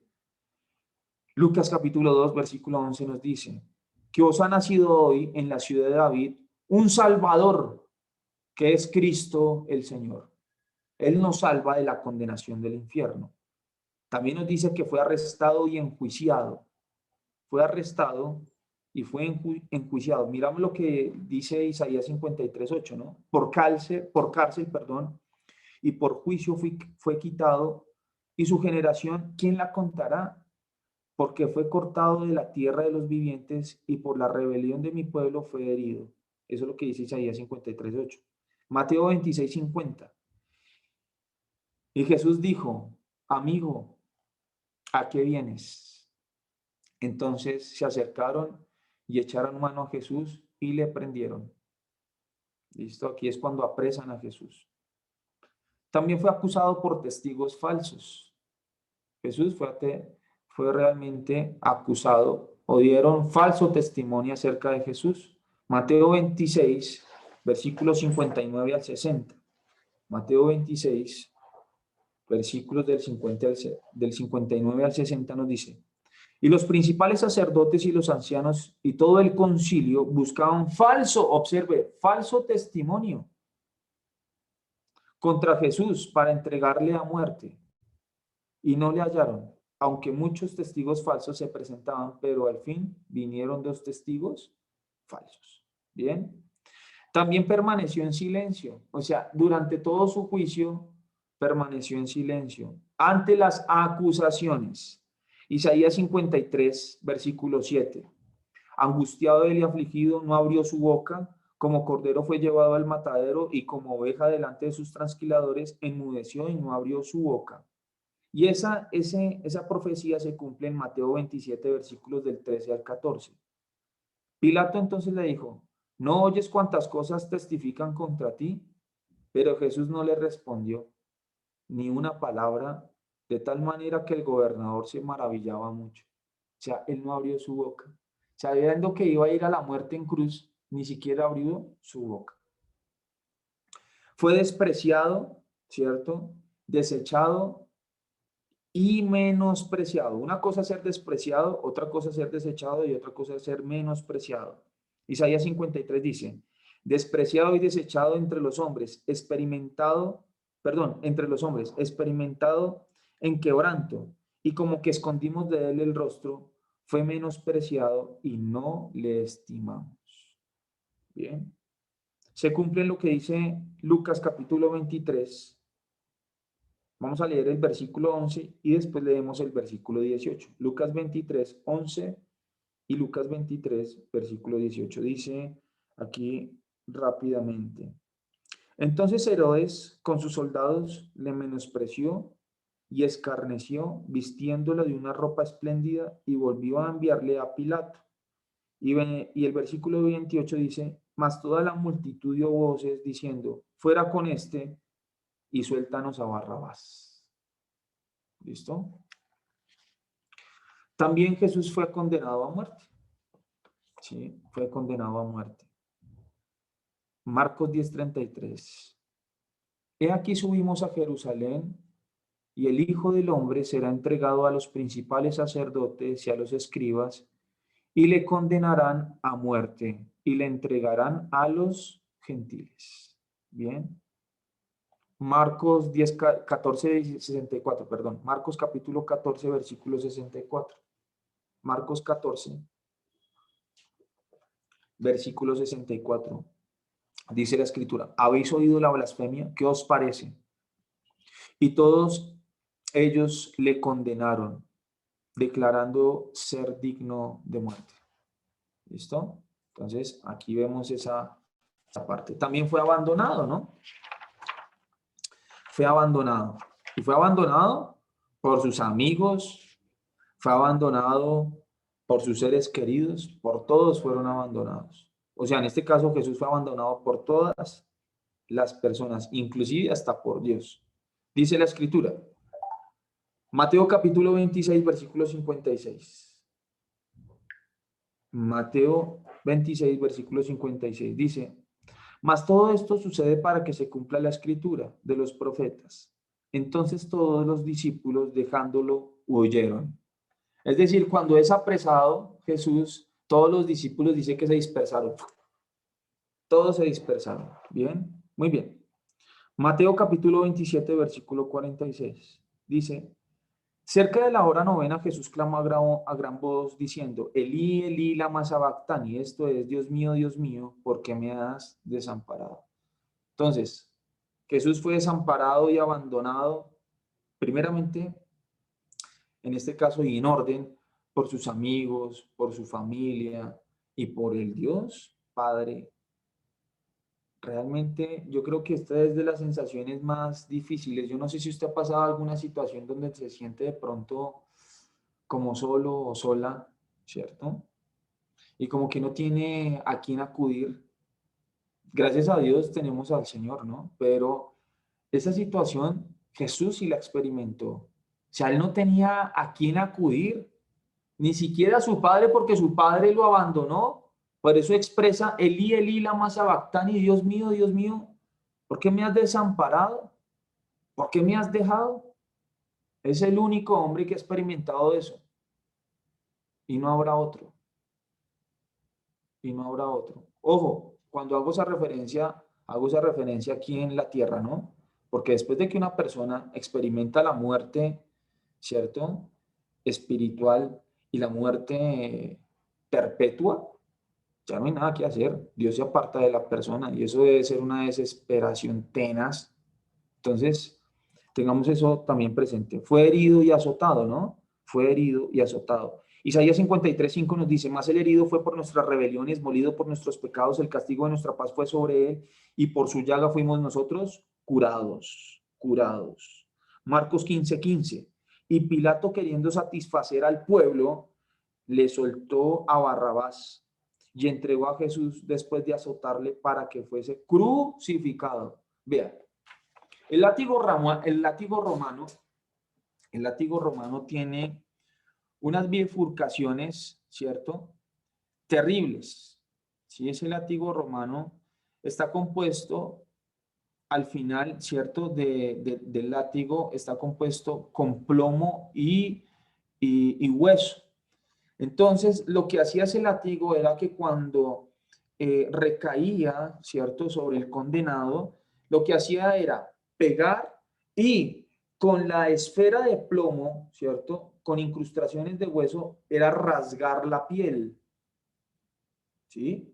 Lucas capítulo 2, versículo 11 nos dice, que os ha nacido hoy en la ciudad de David un Salvador, que es Cristo el Señor. Él nos salva de la condenación del infierno. También nos dice que fue arrestado y enjuiciado. Fue arrestado y fue enjuiciado. Miramos lo que dice Isaías 53:8, ¿no? Por cárcel, perdón, y por juicio fue quitado. Y su generación, ¿quién la contará? Porque fue cortado de la tierra de los vivientes y por la rebelión de mi pueblo fue herido. Eso es lo que dice Isaías 53:8. Mateo 26:50. Y Jesús dijo, amigo, ¿a qué vienes? Entonces se acercaron y echaron mano a Jesús y le prendieron. Listo, aquí es cuando apresan a Jesús. También fue acusado por testigos falsos. Jesús fue realmente acusado o dieron falso testimonio acerca de Jesús. Mateo 26, versículos 59 al 60. Mateo 26, versículos del 59 al 60 nos dice, y los principales sacerdotes y los ancianos y todo el concilio buscaban falso testimonio contra Jesús para entregarle a muerte. Y no le hallaron, aunque muchos testigos falsos se presentaban, pero al fin vinieron 2 testigos falsos. Bien. También permaneció en silencio, o sea, durante todo su juicio permaneció en silencio ante las acusaciones. Isaías 53, versículo 7. Angustiado y afligido, no abrió su boca, como cordero fue llevado al matadero y como oveja delante de sus trasquiladores, enmudeció y no abrió su boca. Y esa profecía se cumple en Mateo 27, versículos del 13 al 14. Pilato entonces le dijo, ¿no oyes cuántas cosas testifican contra ti? Pero Jesús no le respondió ni una palabra, de tal manera que el gobernador se maravillaba mucho. O sea, él no abrió su boca. Sabiendo que iba a ir a la muerte en cruz, ni siquiera abrió su boca. Fue despreciado, ¿cierto? Desechado y menospreciado. Una cosa es ser despreciado, otra cosa es ser desechado y otra cosa es ser menospreciado. Isaías 53 dice, despreciado y desechado entre los hombres, experimentado en quebranto, y como que escondimos de él el rostro, fue menospreciado y no le estimamos. Bien. Se cumple lo que dice Lucas capítulo 23. Vamos a leer el versículo 11 y después leemos el versículo 18. Lucas 23, 11 y Lucas 23, versículo 18. Dice aquí rápidamente. Entonces Herodes con sus soldados le menospreció y escarneció, vistiéndolo de una ropa espléndida, y volvió a enviarle a Pilato. Y el versículo 28 dice, mas toda la multitud dio voces diciendo, fuera con este y suéltanos a Barrabás. ¿Listo? También Jesús fue condenado a muerte. Sí, fue condenado a muerte. Marcos 10:33. He aquí subimos a Jerusalén, y el Hijo del Hombre será entregado a los principales sacerdotes y a los escribas, y le condenarán a muerte, y le entregarán a los gentiles. Bien. Marcos 64, perdón. Marcos capítulo 14, versículo 64. Marcos 14, versículo 64. Dice la escritura, ¿habéis oído la blasfemia? ¿Qué os parece? Y todos ellos le condenaron, declarando ser digno de muerte. ¿Listo? Entonces, aquí vemos esa parte. También fue abandonado, ¿no? Fue abandonado. Y fue abandonado por sus amigos, fue abandonado por sus seres queridos, por todos fueron abandonados. O sea, en este caso Jesús fue abandonado por todas las personas, inclusive hasta por Dios. Dice la Escritura, Mateo capítulo 26, versículo 56. Mateo 26, versículo 56 dice, mas todo esto sucede para que se cumpla la escritura de los profetas. Entonces todos los discípulos, dejándolo, huyeron. Es decir, cuando es apresado Jesús, todos los discípulos dice que se dispersaron. Todos se dispersaron. ¿Bien? Muy bien. Mateo capítulo 27, versículo 46. Dice, cerca de la hora novena, Jesús clamó a gran voz diciendo, Elí, Elí, lama sabactani. Esto es, Dios mío, ¿por qué me has desamparado? Entonces, Jesús fue desamparado y abandonado, primeramente, en este caso y en orden, por sus amigos, por su familia y por el Dios Padre. Realmente yo creo que esta es de las sensaciones más difíciles. Yo no sé si usted ha pasado alguna situación donde se siente de pronto como solo o sola, ¿cierto? Y como que no tiene a quién acudir. Gracias a Dios tenemos al Señor, ¿no? Pero esa situación Jesús sí la experimentó. O sea, él no tenía a quién acudir, ni siquiera a su padre, porque su padre lo abandonó. Por eso expresa, Elí, Elí, lama sabactani, Dios mío, ¿por qué me has desamparado? ¿Por qué me has dejado? Es el único hombre que ha experimentado eso. Y no habrá otro. Y no habrá otro. Ojo, cuando hago esa referencia aquí en la tierra, ¿no? Porque después de que una persona experimenta la muerte, ¿cierto? Espiritual y la muerte perpetua, ya no hay nada que hacer. Dios se aparta de la persona y eso debe ser una desesperación tenaz. Entonces, tengamos eso también presente. Fue herido y azotado, ¿no? Fue herido y azotado. Isaías 53:5 nos dice, más el herido fue por nuestras rebeliones, molido por nuestros pecados, el castigo de nuestra paz fue sobre él, y por su llaga fuimos nosotros curados, curados. Marcos 15:15. Y Pilato, queriendo satisfacer al pueblo, le soltó a Barrabás y entregó a Jesús después de azotarle para que fuese crucificado. Vean, el látigo romano tiene unas bifurcaciones, ¿cierto? Terribles. Si ese látigo romano está compuesto al final, ¿cierto? Del látigo está compuesto con plomo y hueso. Entonces, lo que hacía ese látigo era que cuando recaía, ¿cierto?, sobre el condenado, lo que hacía era pegar y con la esfera de plomo, ¿cierto?, con incrustaciones de hueso, era rasgar la piel. ¿Sí?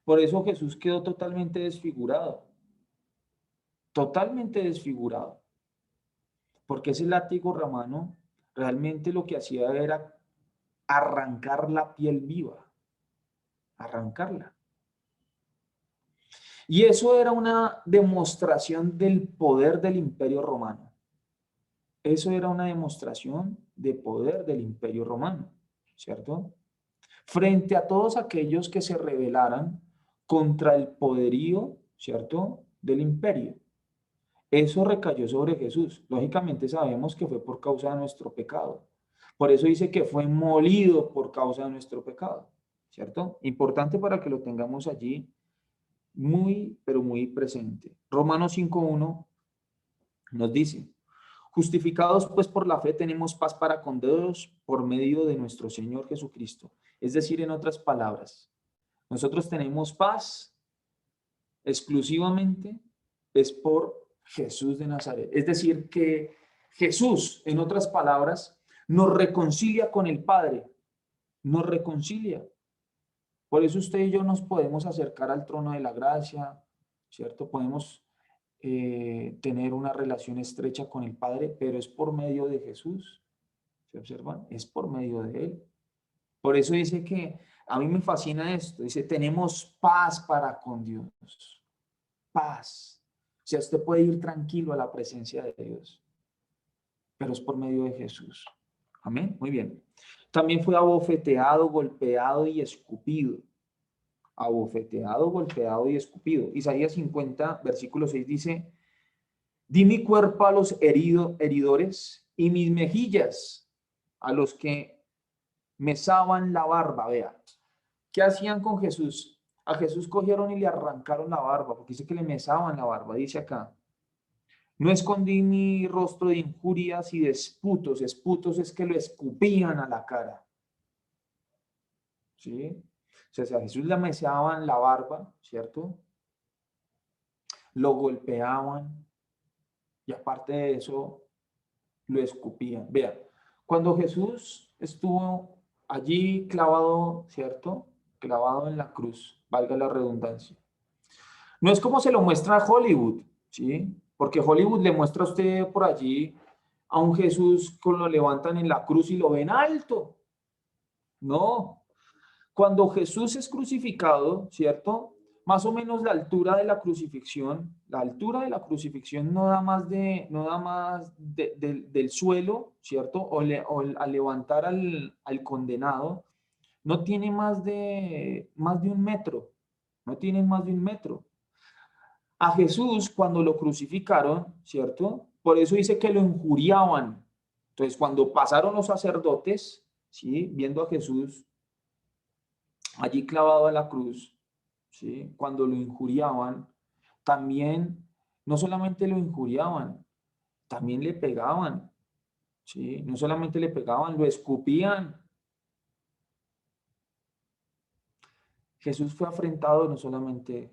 Por eso Jesús quedó totalmente desfigurado. Totalmente desfigurado. Porque ese látigo romano realmente lo que hacía era arrancar la piel viva. Arrancarla. Y eso era una demostración del poder del Imperio Romano. Eso era una demostración de poder del Imperio Romano, ¿cierto? Frente a todos aquellos que se rebelaran contra el poderío, ¿cierto?, del imperio. Eso recayó sobre Jesús. Lógicamente sabemos que fue por causa de nuestro pecado. Por eso dice que fue molido por causa de nuestro pecado, ¿cierto? Importante para que lo tengamos allí muy, pero muy presente. Romanos 5:1 nos dice, justificados pues por la fe tenemos paz para con Dios por medio de nuestro Señor Jesucristo. Es decir, en otras palabras, nosotros tenemos paz exclusivamente es por Jesús de Nazaret. Es decir, que Jesús, en otras palabras, nos reconcilia con el Padre, nos reconcilia. Por eso usted y yo nos podemos acercar al trono de la gracia, ¿cierto? Podemos tener una relación estrecha con el Padre, pero es por medio de Jesús. ¿Se observan? Es por medio de Él. Por eso dice que a mí me fascina esto. Dice, tenemos paz para con Dios. Paz. O sea, usted puede ir tranquilo a la presencia de Dios. pero es por medio de Jesús. Amén. Muy bien. También fue abofeteado, golpeado y escupido. Abofeteado, golpeado y escupido. Isaías 50, versículo 6 dice: di mi cuerpo a los heridores y mis mejillas a los que mesaban la barba. Vea, ¿qué hacían con Jesús? A Jesús cogieron y le arrancaron la barba, porque dice que le mesaban la barba, dice acá. No escondí mi rostro de injurias y de esputos. Esputos es que lo escupían a la cara. ¿Sí? O sea, a Jesús le mesaban la barba, ¿cierto? Lo golpeaban y aparte de eso, lo escupían. Vean, cuando Jesús estuvo allí clavado, ¿cierto? Clavado en la cruz, valga la redundancia. No es como se lo muestra a Hollywood, ¿sí? Porque Hollywood le muestra a usted por allí a un Jesús que lo levantan en la cruz y lo ven alto. No. Cuando Jesús es crucificado, ¿cierto? Más o menos la altura de la crucifixión no da más del suelo, ¿cierto? O al levantar al condenado, no tiene más de 1 metro, no tiene más de 1 metro. A Jesús, cuando lo crucificaron, ¿cierto? Por eso dice que lo injuriaban. Entonces, cuando pasaron los sacerdotes, ¿sí? Viendo a Jesús allí clavado a la cruz, ¿sí? Cuando lo injuriaban, también, no solamente lo injuriaban, también le pegaban, ¿sí? No solamente le pegaban, lo escupían. Jesús fue afrentado no solamente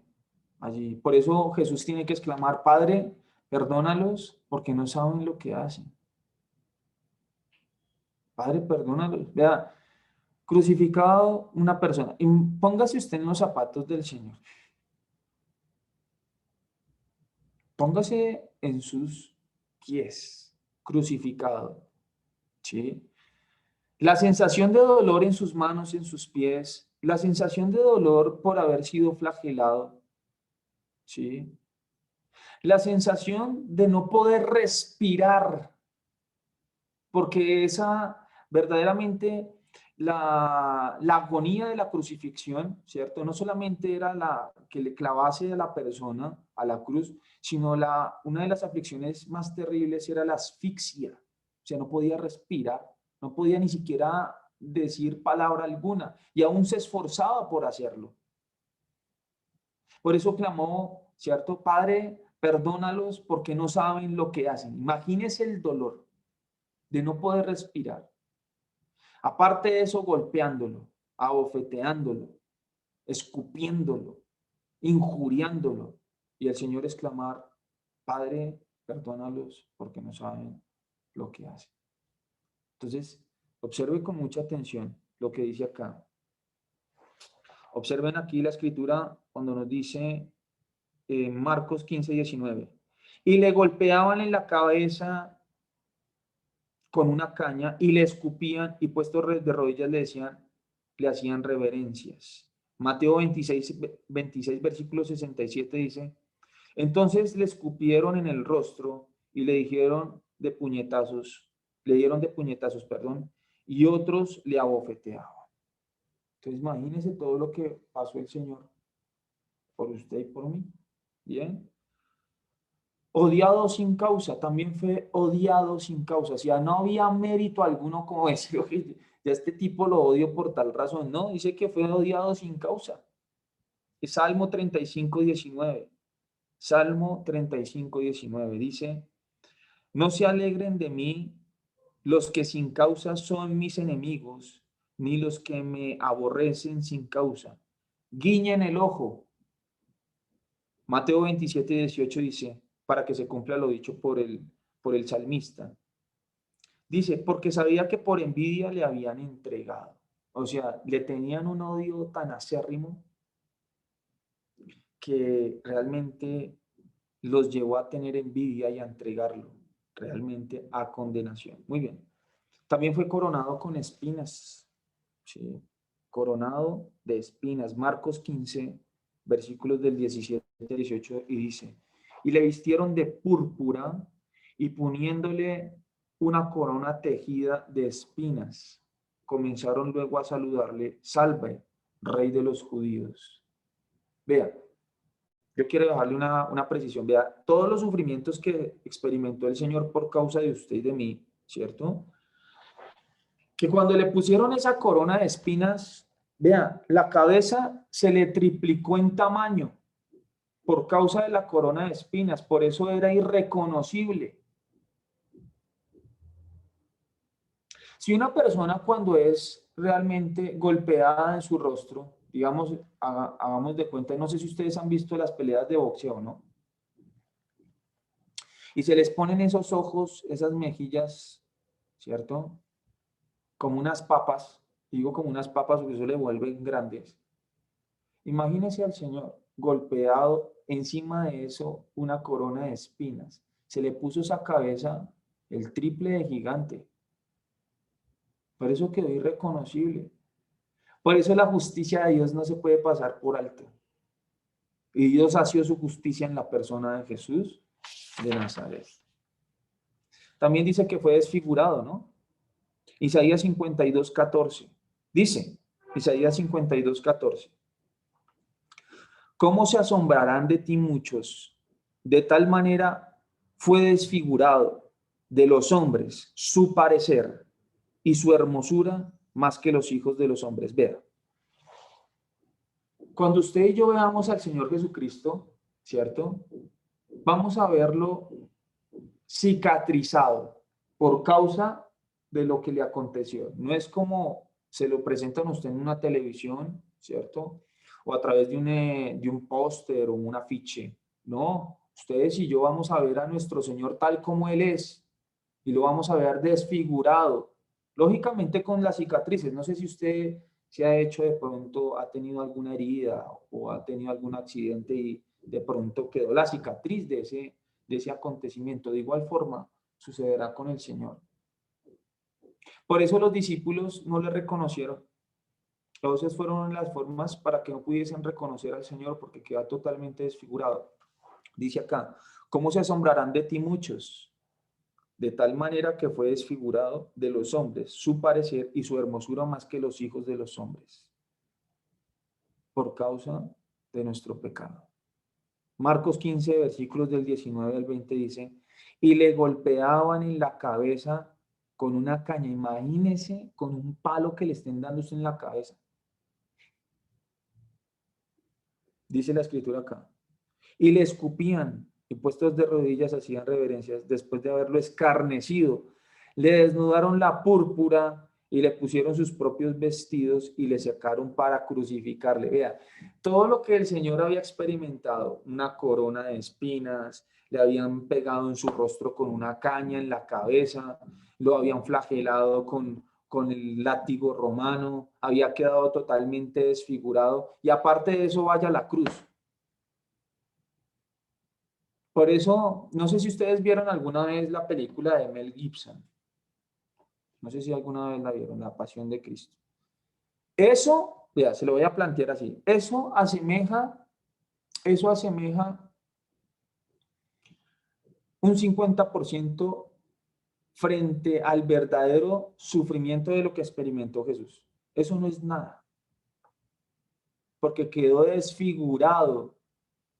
allí. Por eso Jesús tiene que exclamar: Padre, perdónalos porque no saben lo que hacen. Padre, perdónalos. Vea, crucificado una persona. Y póngase usted en los zapatos del Señor. Póngase en sus pies, crucificado. ¿Sí? La sensación de dolor en sus manos, en sus pies, la sensación de dolor por haber sido flagelado. ¿Sí? La sensación de no poder respirar, porque esa verdaderamente la agonía de la crucifixión, ¿cierto? No solamente era la que le clavase a la persona a la cruz, sino una de las aflicciones más terribles era la asfixia. O sea, no podía respirar, no podía ni siquiera decir palabra alguna y aún se esforzaba por hacerlo. Por eso clamó, ¿cierto? Padre, perdónalos porque no saben lo que hacen. Imagínese el dolor de no poder respirar. Aparte de eso, golpeándolo, abofeteándolo, escupiéndolo, injuriándolo. Y el Señor exclamar: Padre, perdónalos porque no saben lo que hacen. Entonces, observe con mucha atención lo que dice acá. Observen aquí la escritura cuando nos dice Marcos 15:19. Y le golpeaban en la cabeza con una caña y le escupían y puestos de rodillas le hacían reverencias. Mateo 26, versículo 67 dice: entonces le escupieron en el rostro y le dieron de puñetazos, perdón, y otros le abofeteaban. Entonces imagínense todo lo que pasó el Señor por usted y por mí. Bien. Odiado sin causa, también fue odiado sin causa. O sea, no había mérito alguno como ese. Oye, ya este tipo lo odio por tal razón. No, dice que fue odiado sin causa. Salmo 35:19. Salmo 35:19 dice: no se alegren de mí los que sin causa son mis enemigos, ni los que me aborrecen sin causa. Guiñen el ojo. Mateo 27:18 dice, para que se cumpla lo dicho por el salmista. Dice, porque sabía que por envidia le habían entregado. O sea, le tenían un odio tan acérrimo que realmente los llevó a tener envidia y a entregarlo realmente a condenación. Muy bien. También fue coronado con espinas. ¿Sí? Coronado de espinas. Marcos 15, versículos del 17 al 18, y dice: y le vistieron de púrpura y poniéndole una corona tejida de espinas. Comenzaron luego a saludarle: Salve, Rey de los judíos. Vea, yo quiero dejarle una precisión. Vea, todos los sufrimientos que experimentó el Señor por causa de usted y de mí, ¿cierto? Que cuando le pusieron esa corona de espinas, vea, la cabeza se le triplicó en tamaño por causa de la corona de espinas. Por eso era irreconocible. Si una persona cuando es realmente golpeada en su rostro, digamos, hagamos de cuenta, no sé si ustedes han visto las peleas de boxeo, ¿no? Y se les ponen esos ojos, esas mejillas, ¿cierto? Como unas papas, digo como unas papas porque eso le vuelven grandes. Imagínese al Señor golpeado, encima de eso una corona de espinas. Se le puso esa cabeza el triple de gigante. Por eso quedó irreconocible. Por eso la justicia de Dios no se puede pasar por alto. Y Dios hació su justicia en la persona de Jesús de Nazaret. También dice que fue desfigurado, ¿no? Isaías 52:14. Dice, Isaías 52:14. ¿Cómo se asombrarán de ti muchos? De tal manera fue desfigurado de los hombres su parecer y su hermosura más que los hijos de los hombres. Vea, cuando usted y yo veamos al Señor Jesucristo, ¿cierto? Vamos a verlo cicatrizado por causa de lo que le aconteció. No es como se lo presentan a usted en una televisión, ¿cierto? O a través de un póster o un afiche. No, ustedes y yo vamos a ver a nuestro Señor tal como Él es y lo vamos a ver desfigurado. Lógicamente con las cicatrices. No sé si usted se ha hecho de pronto, ha tenido alguna herida o ha tenido algún accidente y de pronto quedó la cicatriz de ese acontecimiento. De igual forma sucederá con el Señor. Por eso los discípulos no le reconocieron. Entonces fueron las formas para que no pudiesen reconocer al Señor porque queda totalmente desfigurado. Dice acá, ¿cómo se asombrarán de ti muchos? De tal manera que fue desfigurado de los hombres, su parecer y su hermosura más que los hijos de los hombres, por causa de nuestro pecado. Marcos 15, versículos del 19 al 20 dice, y le golpeaban en la cabeza con una caña. Imagínese con un palo que le estén dando usted en la cabeza. Dice la escritura acá. Y le escupían y puestos de rodillas hacían reverencias después de haberlo escarnecido. Le desnudaron la púrpura y le pusieron sus propios vestidos y le sacaron para crucificarle. Vea, todo lo que el Señor había experimentado, una corona de espinas, le habían pegado en su rostro con una caña en la cabeza, lo habían flagelado con el látigo romano, había quedado totalmente desfigurado y aparte de eso vaya a la cruz. Por eso, no sé si ustedes vieron alguna vez la película de Mel Gibson. No sé si alguna vez la vieron, La Pasión de Cristo. Eso, vea, se lo voy a plantear así. Eso asemeja un 50% frente al verdadero sufrimiento de lo que experimentó Jesús. Eso no es nada. Porque quedó desfigurado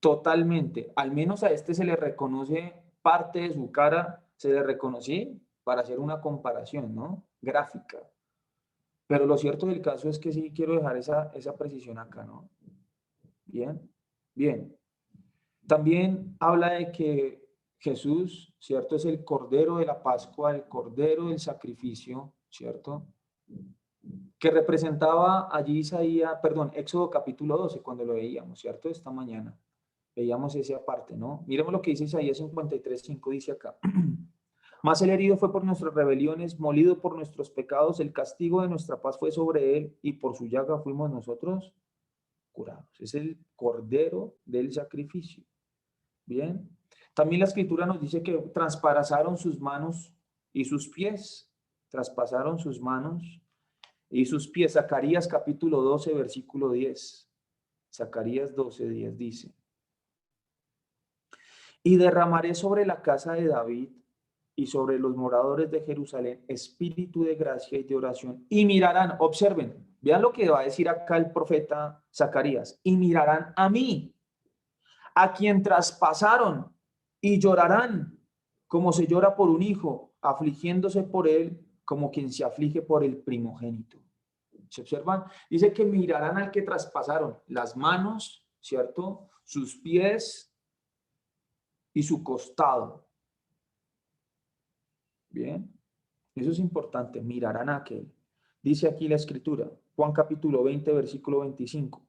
totalmente. Al menos a este se le reconoce parte de su cara, se le reconocí para hacer una comparación, ¿no? Gráfica. Pero lo cierto del caso es que sí quiero dejar esa precisión acá, ¿no? Bien, bien. También habla de que Jesús, ¿cierto? Es el Cordero de la Pascua, el Cordero del sacrificio, ¿cierto? Que representaba allí Éxodo capítulo 12, cuando lo veíamos, ¿cierto? Esta mañana. Veíamos esa parte, ¿no? Miremos lo que dice Isaías 53:5, dice acá. Mas el herido fue por nuestras rebeliones, molido por nuestros pecados, el castigo de nuestra paz fue sobre él, y por su llaga fuimos nosotros curados. Es el cordero del sacrificio. Bien. También la escritura nos dice que traspasaron sus manos y sus pies. Traspasaron sus manos y sus pies. Zacarías capítulo 12, versículo 10. Zacarías 12:10 dice. Y derramaré sobre la casa de David y sobre los moradores de Jerusalén espíritu de gracia y de oración, y mirarán, observen, vean lo que va a decir acá el profeta Zacarías, y mirarán a mí, a quien traspasaron, y llorarán como se llora por un hijo, afligiéndose por él como quien se aflige por el primogénito. ¿Se observan? Dice que mirarán al que traspasaron, las manos, ¿cierto? Sus pies y su costado. Bien, eso es importante, mirarán a aquel. Dice aquí la escritura, Juan capítulo 20, versículo 25.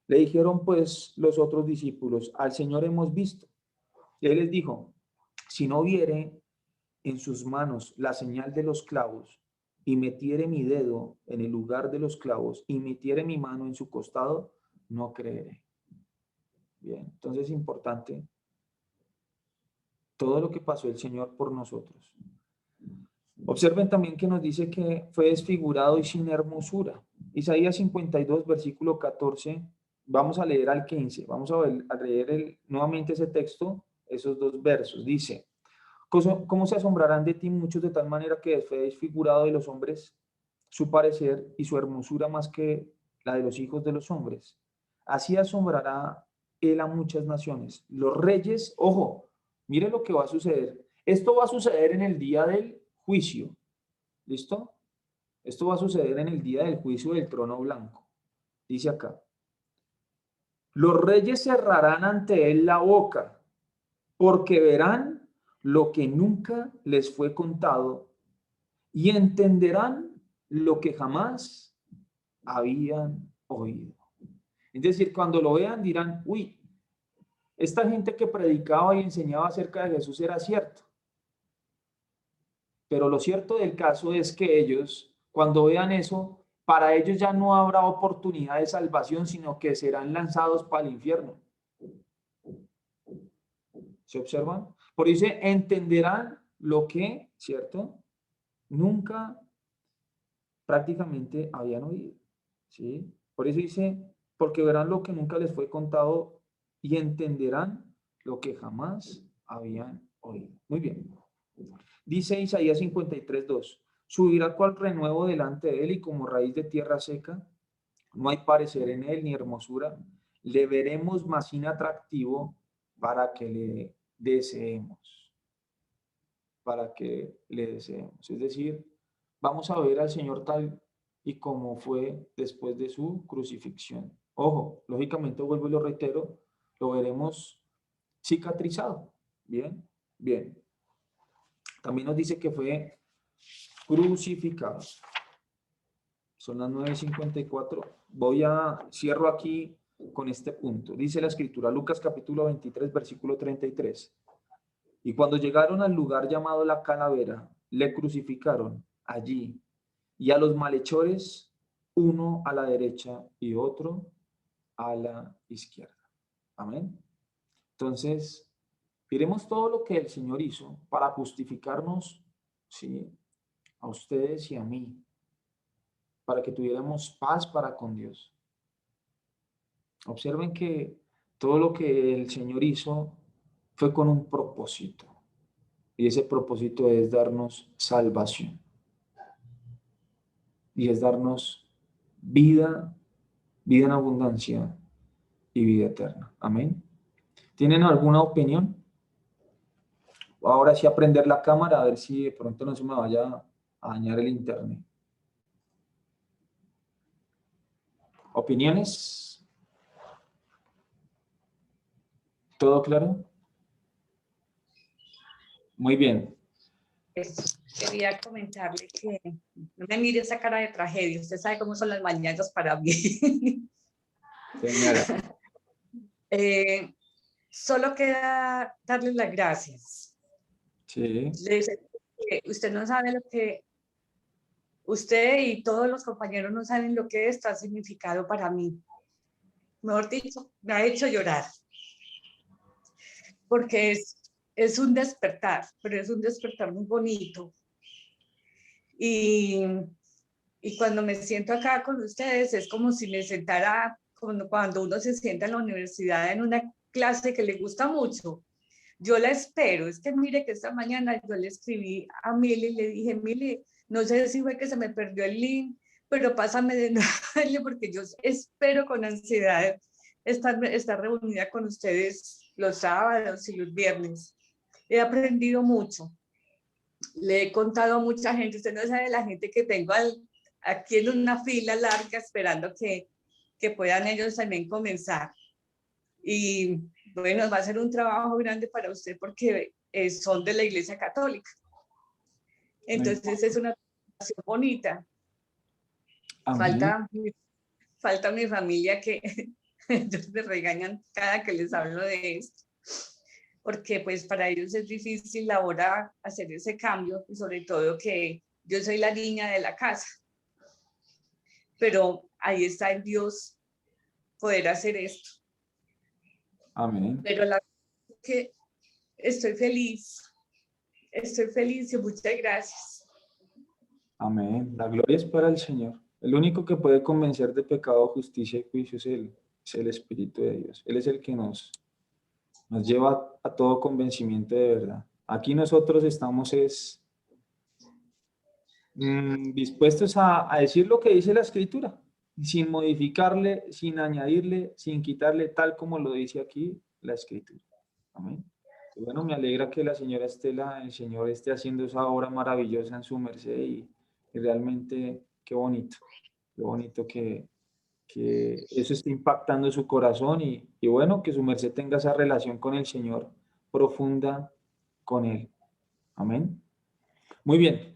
Le dijeron pues los otros discípulos, al Señor hemos visto. Y él les dijo, si no viere en sus manos la señal de los clavos, y metiere mi dedo en el lugar de los clavos, y metiere mi mano en su costado, no creeré. Bien, entonces es importante todo lo que pasó el Señor por nosotros. Observen también que nos dice que fue desfigurado y sin hermosura. Isaías 52, versículo 14. Vamos a leer al 15. Vamos a leer nuevamente ese texto, esos dos versos. Dice, ¿cómo se asombrarán de ti muchos de tal manera que fue desfigurado de los hombres su parecer y su hermosura más que la de los hijos de los hombres? Así asombrará él a muchas naciones. Los reyes, ojo, mire lo que va a suceder. Esto va a suceder en el día del juicio. ¿Listo? Esto va a suceder en el día del juicio del trono blanco. Dice acá. Los reyes cerrarán ante él la boca, porque verán lo que nunca les fue contado y entenderán lo que jamás habían oído. Es decir, cuando lo vean dirán, uy, esta gente que predicaba y enseñaba acerca de Jesús era cierto. Pero lo cierto del caso es que ellos, cuando vean eso, para ellos ya no habrá oportunidad de salvación, sino que serán lanzados para el infierno. ¿Se observan? Por eso entenderán lo que, ¿cierto? Nunca prácticamente habían oído. ¿Sí? Por eso dice, porque verán lo que nunca les fue contado y entenderán lo que jamás habían oído. Muy bien. Dice Isaías 53:2, subirá cual renuevo delante de él y como raíz de tierra seca, no hay parecer en él ni hermosura, le veremos más inatractivo para que le deseemos, para que le deseemos. Es decir, vamos a ver al Señor tal y como fue después de su crucifixión. Ojo, lógicamente, vuelvo y lo reitero, lo veremos cicatrizado. Bien, bien. También nos dice que fue crucificado. Son las 9:54. Cierro aquí con este punto. Dice la escritura, Lucas capítulo 23, versículo 33. Y cuando llegaron al lugar llamado la Calavera, le crucificaron allí, y a los malhechores, uno a la derecha y otro a la izquierda. Amén. Entonces, miremos todo lo que el Señor hizo para justificarnos, ¿sí?, a ustedes y a mí, para que tuviéramos paz para con Dios. Observen que todo lo que el Señor hizo fue con un propósito, y ese propósito es darnos salvación, y es darnos vida, vida en abundancia y vida eterna. Amén. ¿Tienen alguna opinión? Ahora sí, aprender la cámara, a ver si de pronto no se me vaya a dañar el internet. ¿Opiniones? ¿Todo claro? Muy bien. Quería comentarle que no me mire esa cara de tragedia. Usted sabe cómo son las mañanas para mí. Señora. Solo queda darle las gracias. Sí. Usted no sabe lo que, usted y todos los compañeros no saben lo que esto ha significado para mí. Mejor dicho, me ha hecho llorar. Porque es un despertar, pero es un despertar muy bonito. Y cuando me siento acá con ustedes, es como si me sentara, cuando uno se sienta en la universidad en una clase que le gusta mucho. yo la espero. Es que mire que esta mañana yo le escribí a Mili y le dije, Mili, no sé si fue que se me perdió el link, pero pásame de nuevo, porque yo espero con ansiedad estar reunida con ustedes los sábados y los viernes. He aprendido mucho. Le he contado a mucha gente, usted no sabe la gente que tengo aquí en una fila larga esperando que puedan ellos también comenzar. Y bueno, va a ser un trabajo grande para usted porque son de la Iglesia Católica. Entonces es una relación bonita. Falta mi familia que ellos me regañan cada que les hablo de esto, porque pues para ellos es difícil ahora hacer ese cambio, y sobre todo que yo soy la niña de la casa. Pero ahí está en Dios poder hacer esto. Amén. Pero la verdad es que estoy feliz y muchas gracias. Amén. La gloria es para el Señor. El único que puede convencer de pecado, justicia y juicio es el Espíritu de Dios. Él es el que nos lleva a todo convencimiento de verdad. Aquí nosotros estamos dispuestos a decir lo que dice la Escritura, sin modificarle, sin añadirle, sin quitarle, tal como lo dice aquí la Escritura. Amén. Y bueno, me alegra que la señora Estela, el Señor esté haciendo esa obra maravillosa en su merced y realmente qué bonito que eso esté impactando su corazón y bueno, que su merced tenga esa relación con el Señor profunda con Él. Amén. Muy bien.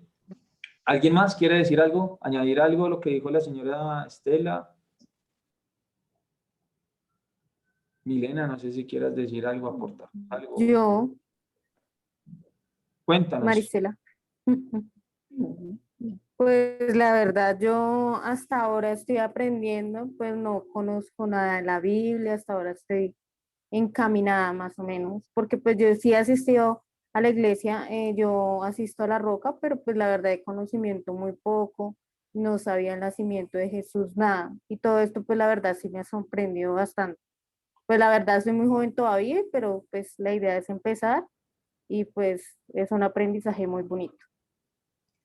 ¿Alguien más quiere decir algo, añadir algo a lo que dijo la señora Estela? Milena, no sé si quieras decir algo, aportar algo. Yo, Cuéntanos. Marisela. Pues la verdad, yo hasta ahora estoy aprendiendo, pues no conozco nada de la Biblia, hasta ahora estoy encaminada más o menos, porque pues yo sí he asistido a la iglesia, yo asisto a La Roca, pero pues la verdad de conocimiento muy poco, no sabía el nacimiento de Jesús, nada, y todo esto pues la verdad sí me ha sorprendido bastante. Pues la verdad soy muy joven todavía, pero pues la idea es empezar y pues es un aprendizaje muy bonito.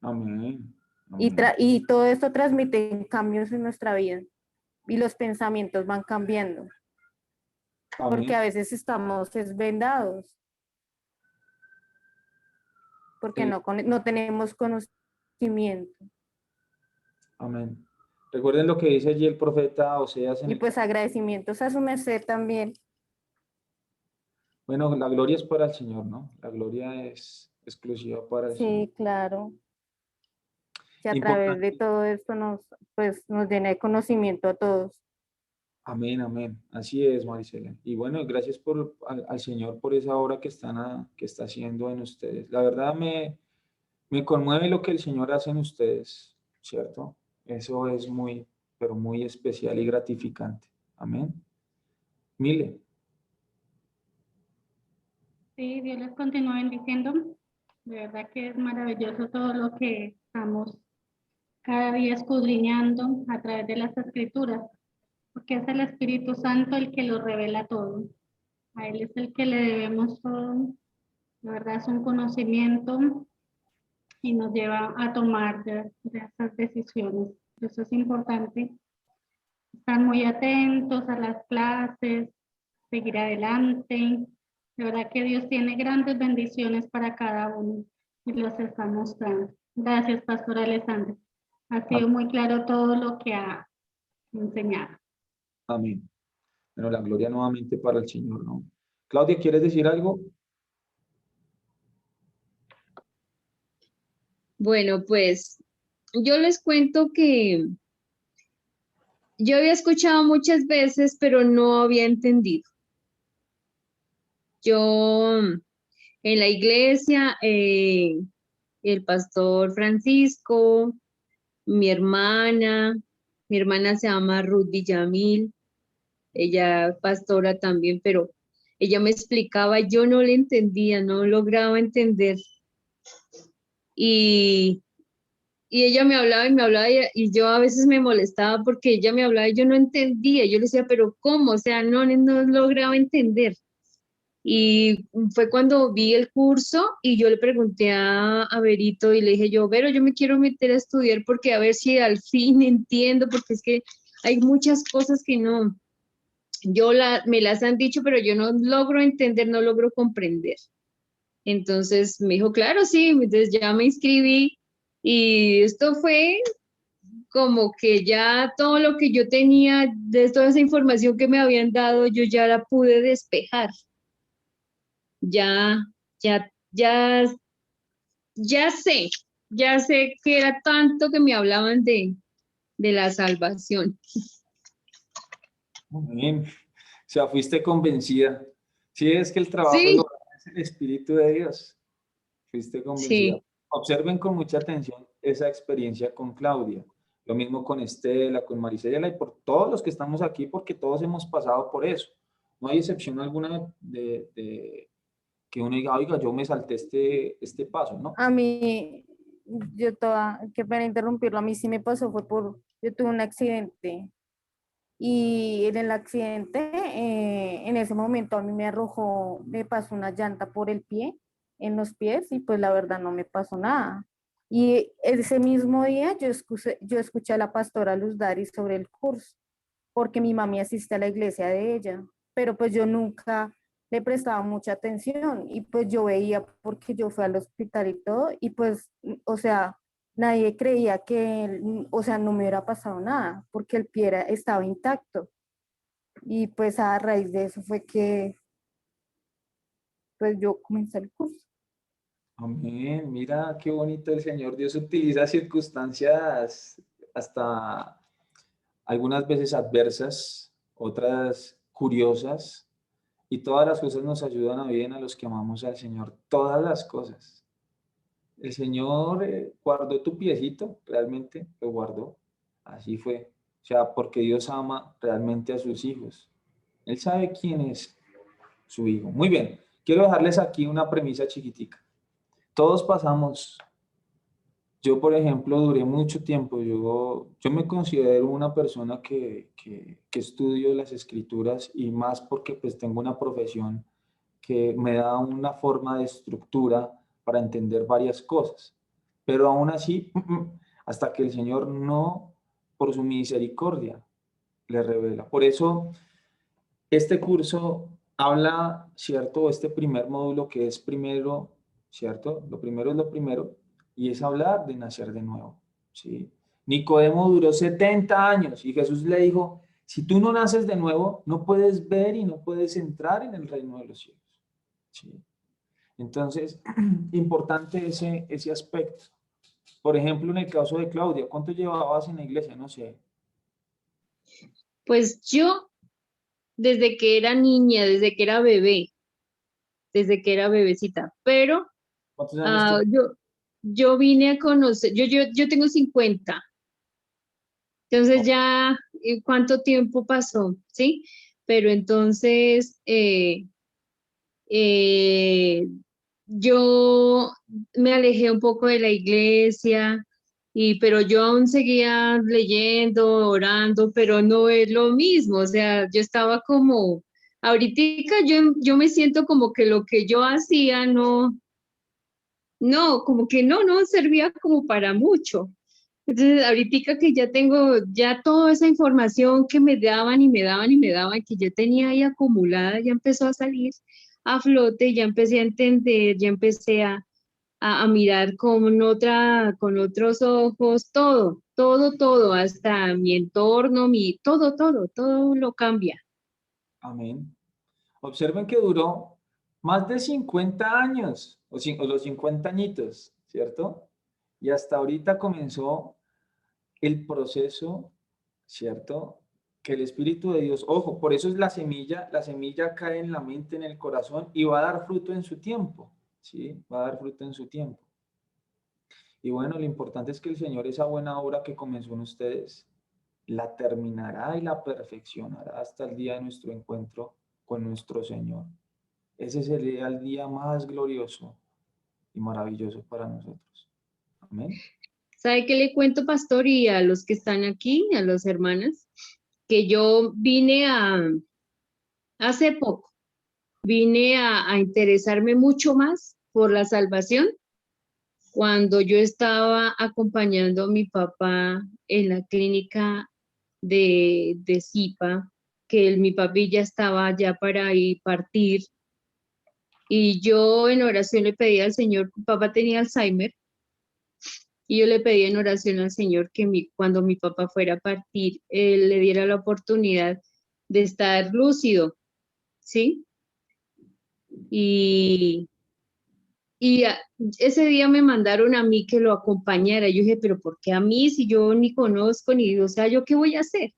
Amén. Y todo esto transmite cambios en nuestra vida y los pensamientos van cambiando, porque a veces estamos vendados, porque Sí. no tenemos conocimiento. Amén. Recuerden lo que dice allí el profeta Oseas en Y el... pues agradecimientos a su merced también. Bueno, la gloria es para el Señor, ¿no? La gloria es exclusiva para el Señor. Sí, claro. Que a través de Importante. todo esto nos llena de conocimiento a todos. Amén, amén. Así es, Marisela. Y bueno, gracias al Señor por esa obra que está haciendo en ustedes. La verdad me conmueve lo que el Señor hace en ustedes, ¿cierto? Eso es muy, pero muy especial y gratificante. Amén. Mile. Sí, Dios les continúe bendiciendo. De verdad que es maravilloso todo lo que estamos cada día escudriñando a través de las escrituras, porque es el Espíritu Santo el que lo revela todo. A Él es el que le debemos todo. De verdad es un conocimiento y nos lleva a tomar de esas decisiones. Eso es importante. Estar muy atentos a las clases, seguir adelante. De verdad que Dios tiene grandes bendiciones para cada uno y los está mostrando. Gracias, Pastora Alessandra. Ha sido muy claro todo lo que ha enseñado. Amén. Bueno, la gloria nuevamente para el Señor, ¿no? Claudia, ¿quieres decir algo? Bueno, pues yo les cuento que yo había escuchado muchas veces, pero no había entendido. Yo en la iglesia, el pastor Francisco, mi hermana se llama Ruth Villamil, ella pastora también, pero ella me explicaba, yo no le entendía, no lograba entender. Y ella me hablaba y yo a veces me molestaba porque ella me hablaba y yo no entendía. Yo le decía, pero ¿cómo? O sea, no lograba entender. Y fue cuando vi el curso y yo le pregunté a Verito y le dije yo, Vero, yo me quiero meter a estudiar porque a ver si al fin entiendo, porque es que hay muchas cosas que no, me las han dicho, pero yo no logro entender, no logro comprender. Entonces me dijo, claro, sí, entonces ya me inscribí y esto fue como que ya todo lo que yo tenía, de toda esa información que me habían dado, yo ya la pude despejar. Ya, ya, ya, ya sé que era tanto que me hablaban de la salvación. Muy bien. O sea, fuiste convencida. Sí, es que el trabajo Sí, lo hace el Espíritu de Dios. Fuiste convencida. sí, Observen con mucha atención esa experiencia con Claudia. Lo mismo con Estela, con Marisela y por todos los que estamos aquí, porque todos hemos pasado por eso. No hay excepción alguna de que uno diga, oiga, yo me salté este paso, ¿no? A mí, yo toda, qué pena interrumpirlo, a mí sí me pasó, yo tuve un accidente y en el accidente, en ese momento a mí me pasó una llanta por el pie, en los pies, y pues la verdad no me pasó nada. Y ese mismo día yo escuché a la pastora Luz Dari sobre el curso, porque mi mami asiste a la iglesia de ella, pero pues yo nunca le prestaba mucha atención y pues yo veía porque yo fui al hospital y todo y pues, o sea, nadie creía o sea, no me hubiera pasado nada porque el pie estaba intacto y pues a raíz de eso fue que pues yo comencé el curso. Amén. Mira qué bonito el Señor. Dios utiliza circunstancias hasta algunas veces adversas, otras curiosas, y todas las cosas nos ayudan a bien a los que amamos al Señor. Todas las cosas. El Señor guardó tu piecito, realmente lo guardó. Así fue. O sea, porque Dios ama realmente a sus hijos. Él sabe quién es su hijo. Muy bien. Quiero dejarles aquí una premisa chiquitica. Todos pasamos. Yo, por ejemplo, duré mucho tiempo. Yo me considero una persona que estudio las escrituras y más porque pues tengo una profesión que me da una forma de estructura para entender varias cosas. Pero aún así, hasta que el Señor no, por su misericordia, le revela. Por eso, este curso habla, ¿cierto? Este primer módulo que es primero, ¿cierto? Lo primero es lo primero, y es hablar de nacer de nuevo, ¿sí? Nicodemo duró 70 años y Jesús le dijo, si tú no naces de nuevo, no puedes ver y no puedes entrar en el reino de los cielos, ¿sí? Entonces, importante ese aspecto. Por ejemplo, en el caso de Claudia, ¿cuánto llevabas en la iglesia? No sé. pues yo desde que era niña, desde que era bebecita, pero ¿Cuántos años tienes? yo vine a conocer, yo tengo 50, entonces ya, ¿cuánto tiempo pasó? ¿Sí? Pero entonces, eh, yo me alejé un poco de la iglesia, pero yo aún seguía leyendo, orando, pero no es lo mismo, o sea, yo estaba como, ahorita yo me siento como que lo que yo hacía no, como que no servía como para mucho. Entonces, ahorita que ya tengo ya toda esa información que me daban y me daban y me daban, que yo tenía ahí acumulada, ya empezó a salir a flote, ya empecé a entender, ya empecé a mirar con otros ojos, todo, hasta mi entorno, todo lo cambia. Amén. Observen que duró más de 50 años, o los 50 añitos, ¿cierto? Y hasta ahorita comenzó el proceso, ¿cierto? Que el Espíritu de Dios, ojo, por eso es la semilla cae en la mente, en el corazón y va a dar fruto en su tiempo, ¿sí? Va a dar fruto en su tiempo. Y bueno, lo importante es que el Señor esa buena obra que comenzó en ustedes, la terminará y la perfeccionará hasta el día de nuestro encuentro con nuestro Señor. Ese sería el día más glorioso y maravilloso para nosotros. Amén. ¿Sabe qué le cuento, pastor, y a los que están aquí, a las hermanas? Que yo vine hace poco. vine a interesarme mucho más por la salvación cuando yo estaba acompañando a mi papá en la clínica de Zipa, que mi papi ya estaba ya para ir partir, y yo en oración le pedí al Señor, mi papá tenía Alzheimer, y yo le pedí en oración al Señor que cuando mi papá fuera a partir, Él le diera la oportunidad de estar lúcido, ¿sí? Y ese día me mandaron a mí que lo acompañara. Yo dije, pero ¿por qué a mí si yo ni conozco ni, o sea, yo qué voy a hacer?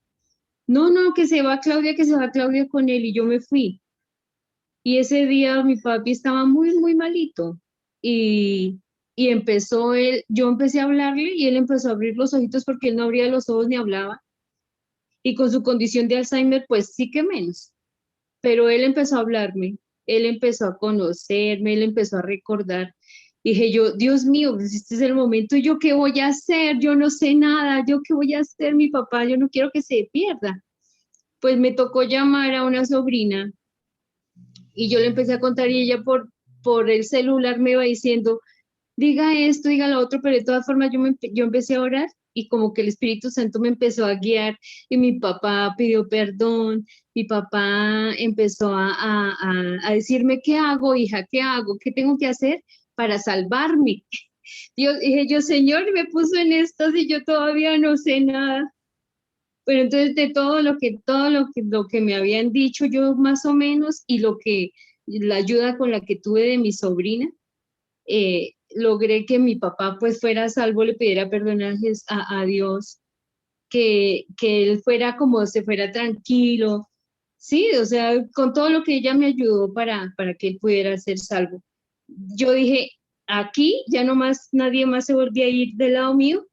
No, no, que se va Claudia con él y yo me fui. Y ese día mi papi estaba muy, muy malito y, y empezó él, yo empecé a hablarle y él empezó a abrir los ojitos porque él no abría los ojos ni hablaba. Y con su condición de Alzheimer, pues sí que menos. Pero él empezó a hablarme, él empezó a conocerme, él empezó a recordar. Dije yo, Dios mío, pues este es el momento, ¿yo qué voy a hacer? Yo no sé nada, ¿yo qué voy a hacer? Mi papá, yo no quiero que se pierda. Pues me tocó llamar a una sobrina y yo le empecé a contar y ella por el celular me iba diciendo, diga esto, diga lo otro, pero de todas formas yo empecé a orar y como que el Espíritu Santo me empezó a guiar y mi papá pidió perdón, mi papá empezó a decirme, ¿qué hago, hija? ¿Qué hago? ¿Qué tengo que hacer para salvarme? Dije yo, Señor, me puso en estas y yo todavía no sé nada. Pero entonces de lo que me habían dicho yo más o menos y la ayuda con la que tuve de mi sobrina, logré que mi papá pues fuera salvo, le pidiera perdón a Dios, que él fuera como se fuera tranquilo, sí, o sea, con todo lo que ella me ayudó para que él pudiera ser salvo. Yo dije, aquí ya no más, nadie más se volvía a ir del lado mío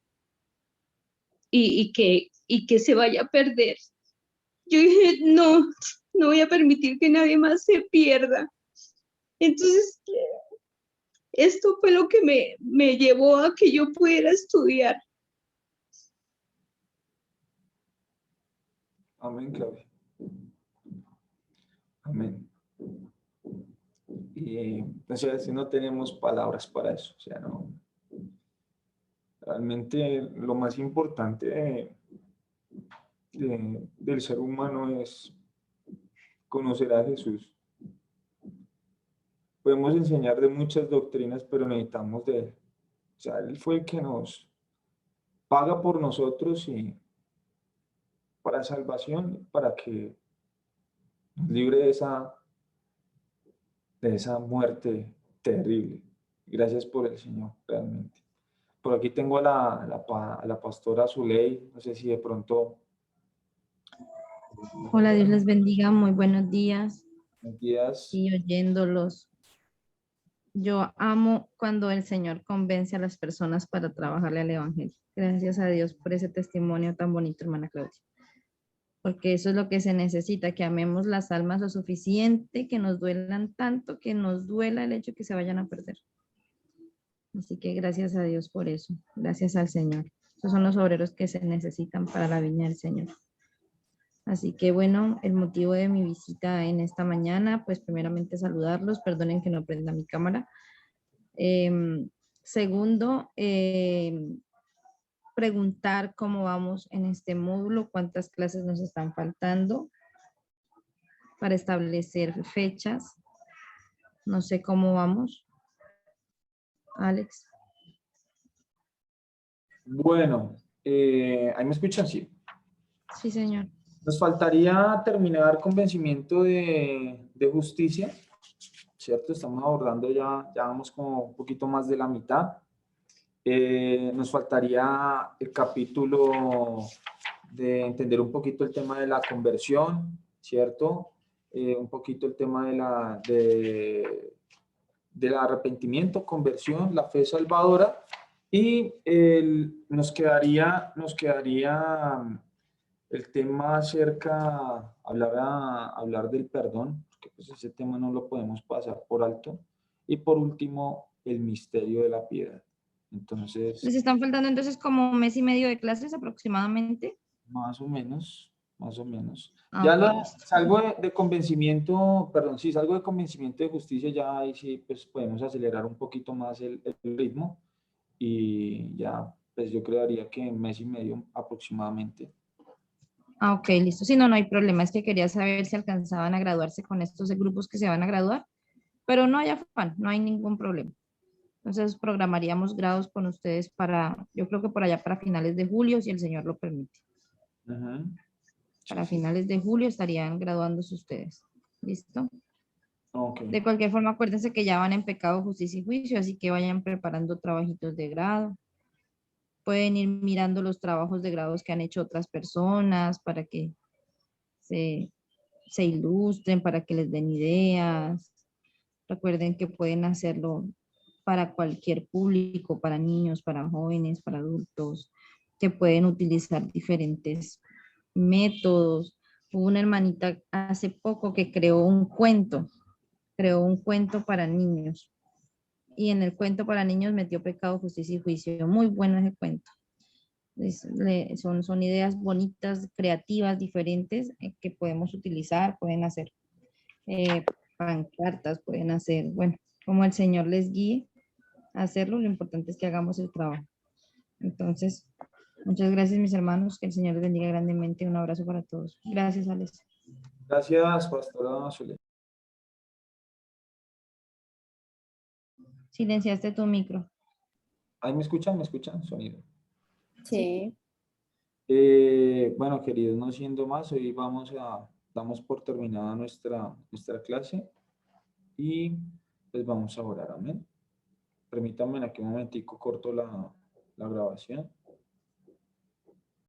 y que se vaya a perder. Yo dije, no, no voy a permitir que nadie más se pierda. Entonces, esto fue lo que me llevó a que yo pudiera estudiar. Amén, Claudia. Amén. Y o sea, si no tenemos palabras para eso, o sea, no. Realmente lo más importante del ser humano es conocer a Jesús. Podemos enseñar de muchas doctrinas, pero necesitamos de Él. O sea, Él fue el que nos paga por nosotros y para salvación, para que nos libre de esa muerte terrible. Gracias por el Señor, realmente. Por aquí tengo a la pastora Zuley, no sé si de pronto... Hola, Dios les bendiga, muy buenos días días. y oyéndolos. Yo amo cuando el Señor convence a las personas para trabajarle al Evangelio. Gracias a Dios por ese testimonio tan bonito, hermana Claudia. Porque eso es lo que se necesita, que amemos las almas lo suficiente, que nos duelan tanto, que nos duela el hecho que se vayan a perder. Así que gracias a Dios por eso. Gracias al Señor. Esos son los obreros que se necesitan para la viña del Señor. Así que bueno, el motivo de mi visita en esta mañana, pues primeramente saludarlos, perdonen que no prenda mi cámara. Segundo, preguntar cómo vamos en este módulo, cuántas clases nos están faltando para establecer fechas. No sé cómo vamos. Alex. Bueno, ¿ahí me escuchan? Sí. Sí, señor. Nos faltaría terminar convencimiento de justicia, ¿cierto? Estamos abordando ya vamos como un poquito más de la mitad. Nos faltaría el capítulo de entender un poquito el tema de la conversión, ¿cierto? Un poquito el tema del arrepentimiento, conversión, la fe salvadora, y nos quedaría el tema acerca, hablar del perdón, porque pues ese tema no lo podemos pasar por alto. Y por último, el misterio de la piedad. Entonces, ¿Les están faltando entonces como un mes y medio de clases aproximadamente? más o menos, más o menos. Ah, Ya ok, listo. salgo de convencimiento, perdón, sí, salgo de convencimiento de justicia, ya ahí sí, pues podemos acelerar un poquito más el ritmo y ya, pues yo creería que en mes y medio aproximadamente. Ah, ok, listo. Sí, no, no hay problema. Es que quería saber si alcanzaban a graduarse con estos grupos que se van a graduar, pero no hay afán, no hay ningún problema. Entonces programaríamos grados con ustedes para, yo creo que por allá para finales de julio, si el señor lo permite. Ujú. Sí, Para sí. finales de julio estarían graduándose ustedes. ¿Listo? Ok. De cualquier forma, acuérdense que ya van en pecado, justicia y juicio, así que vayan preparando trabajitos de grado. Pueden ir mirando los trabajos de grados que han hecho otras personas para que se, se ilustren, para que les den ideas. Recuerden que pueden hacerlo para cualquier público, para niños, para jóvenes, para adultos, que pueden utilizar diferentes métodos. Hubo una hermanita hace poco que creó un cuento para niños. Y en el cuento para niños metió pecado, justicia y juicio. Muy bueno ese cuento. Son ideas bonitas, creativas, diferentes que podemos utilizar, pueden hacer pancartas, pueden hacer, bueno, como el Señor les guíe a hacerlo, lo importante es que hagamos el trabajo. Entonces, muchas gracias mis hermanos, que el Señor les bendiga grandemente, un abrazo para todos. Gracias, Alex. Gracias, pastora Zuleta. Silenciaste tu micro. ¿Ahí me escuchan? ¿Me escuchan? Sonido. Sí. Bueno, queridos, no siendo más, hoy damos por terminada nuestra clase y pues vamos a orar, amén. Permítanme aquí un momentico, corto la grabación.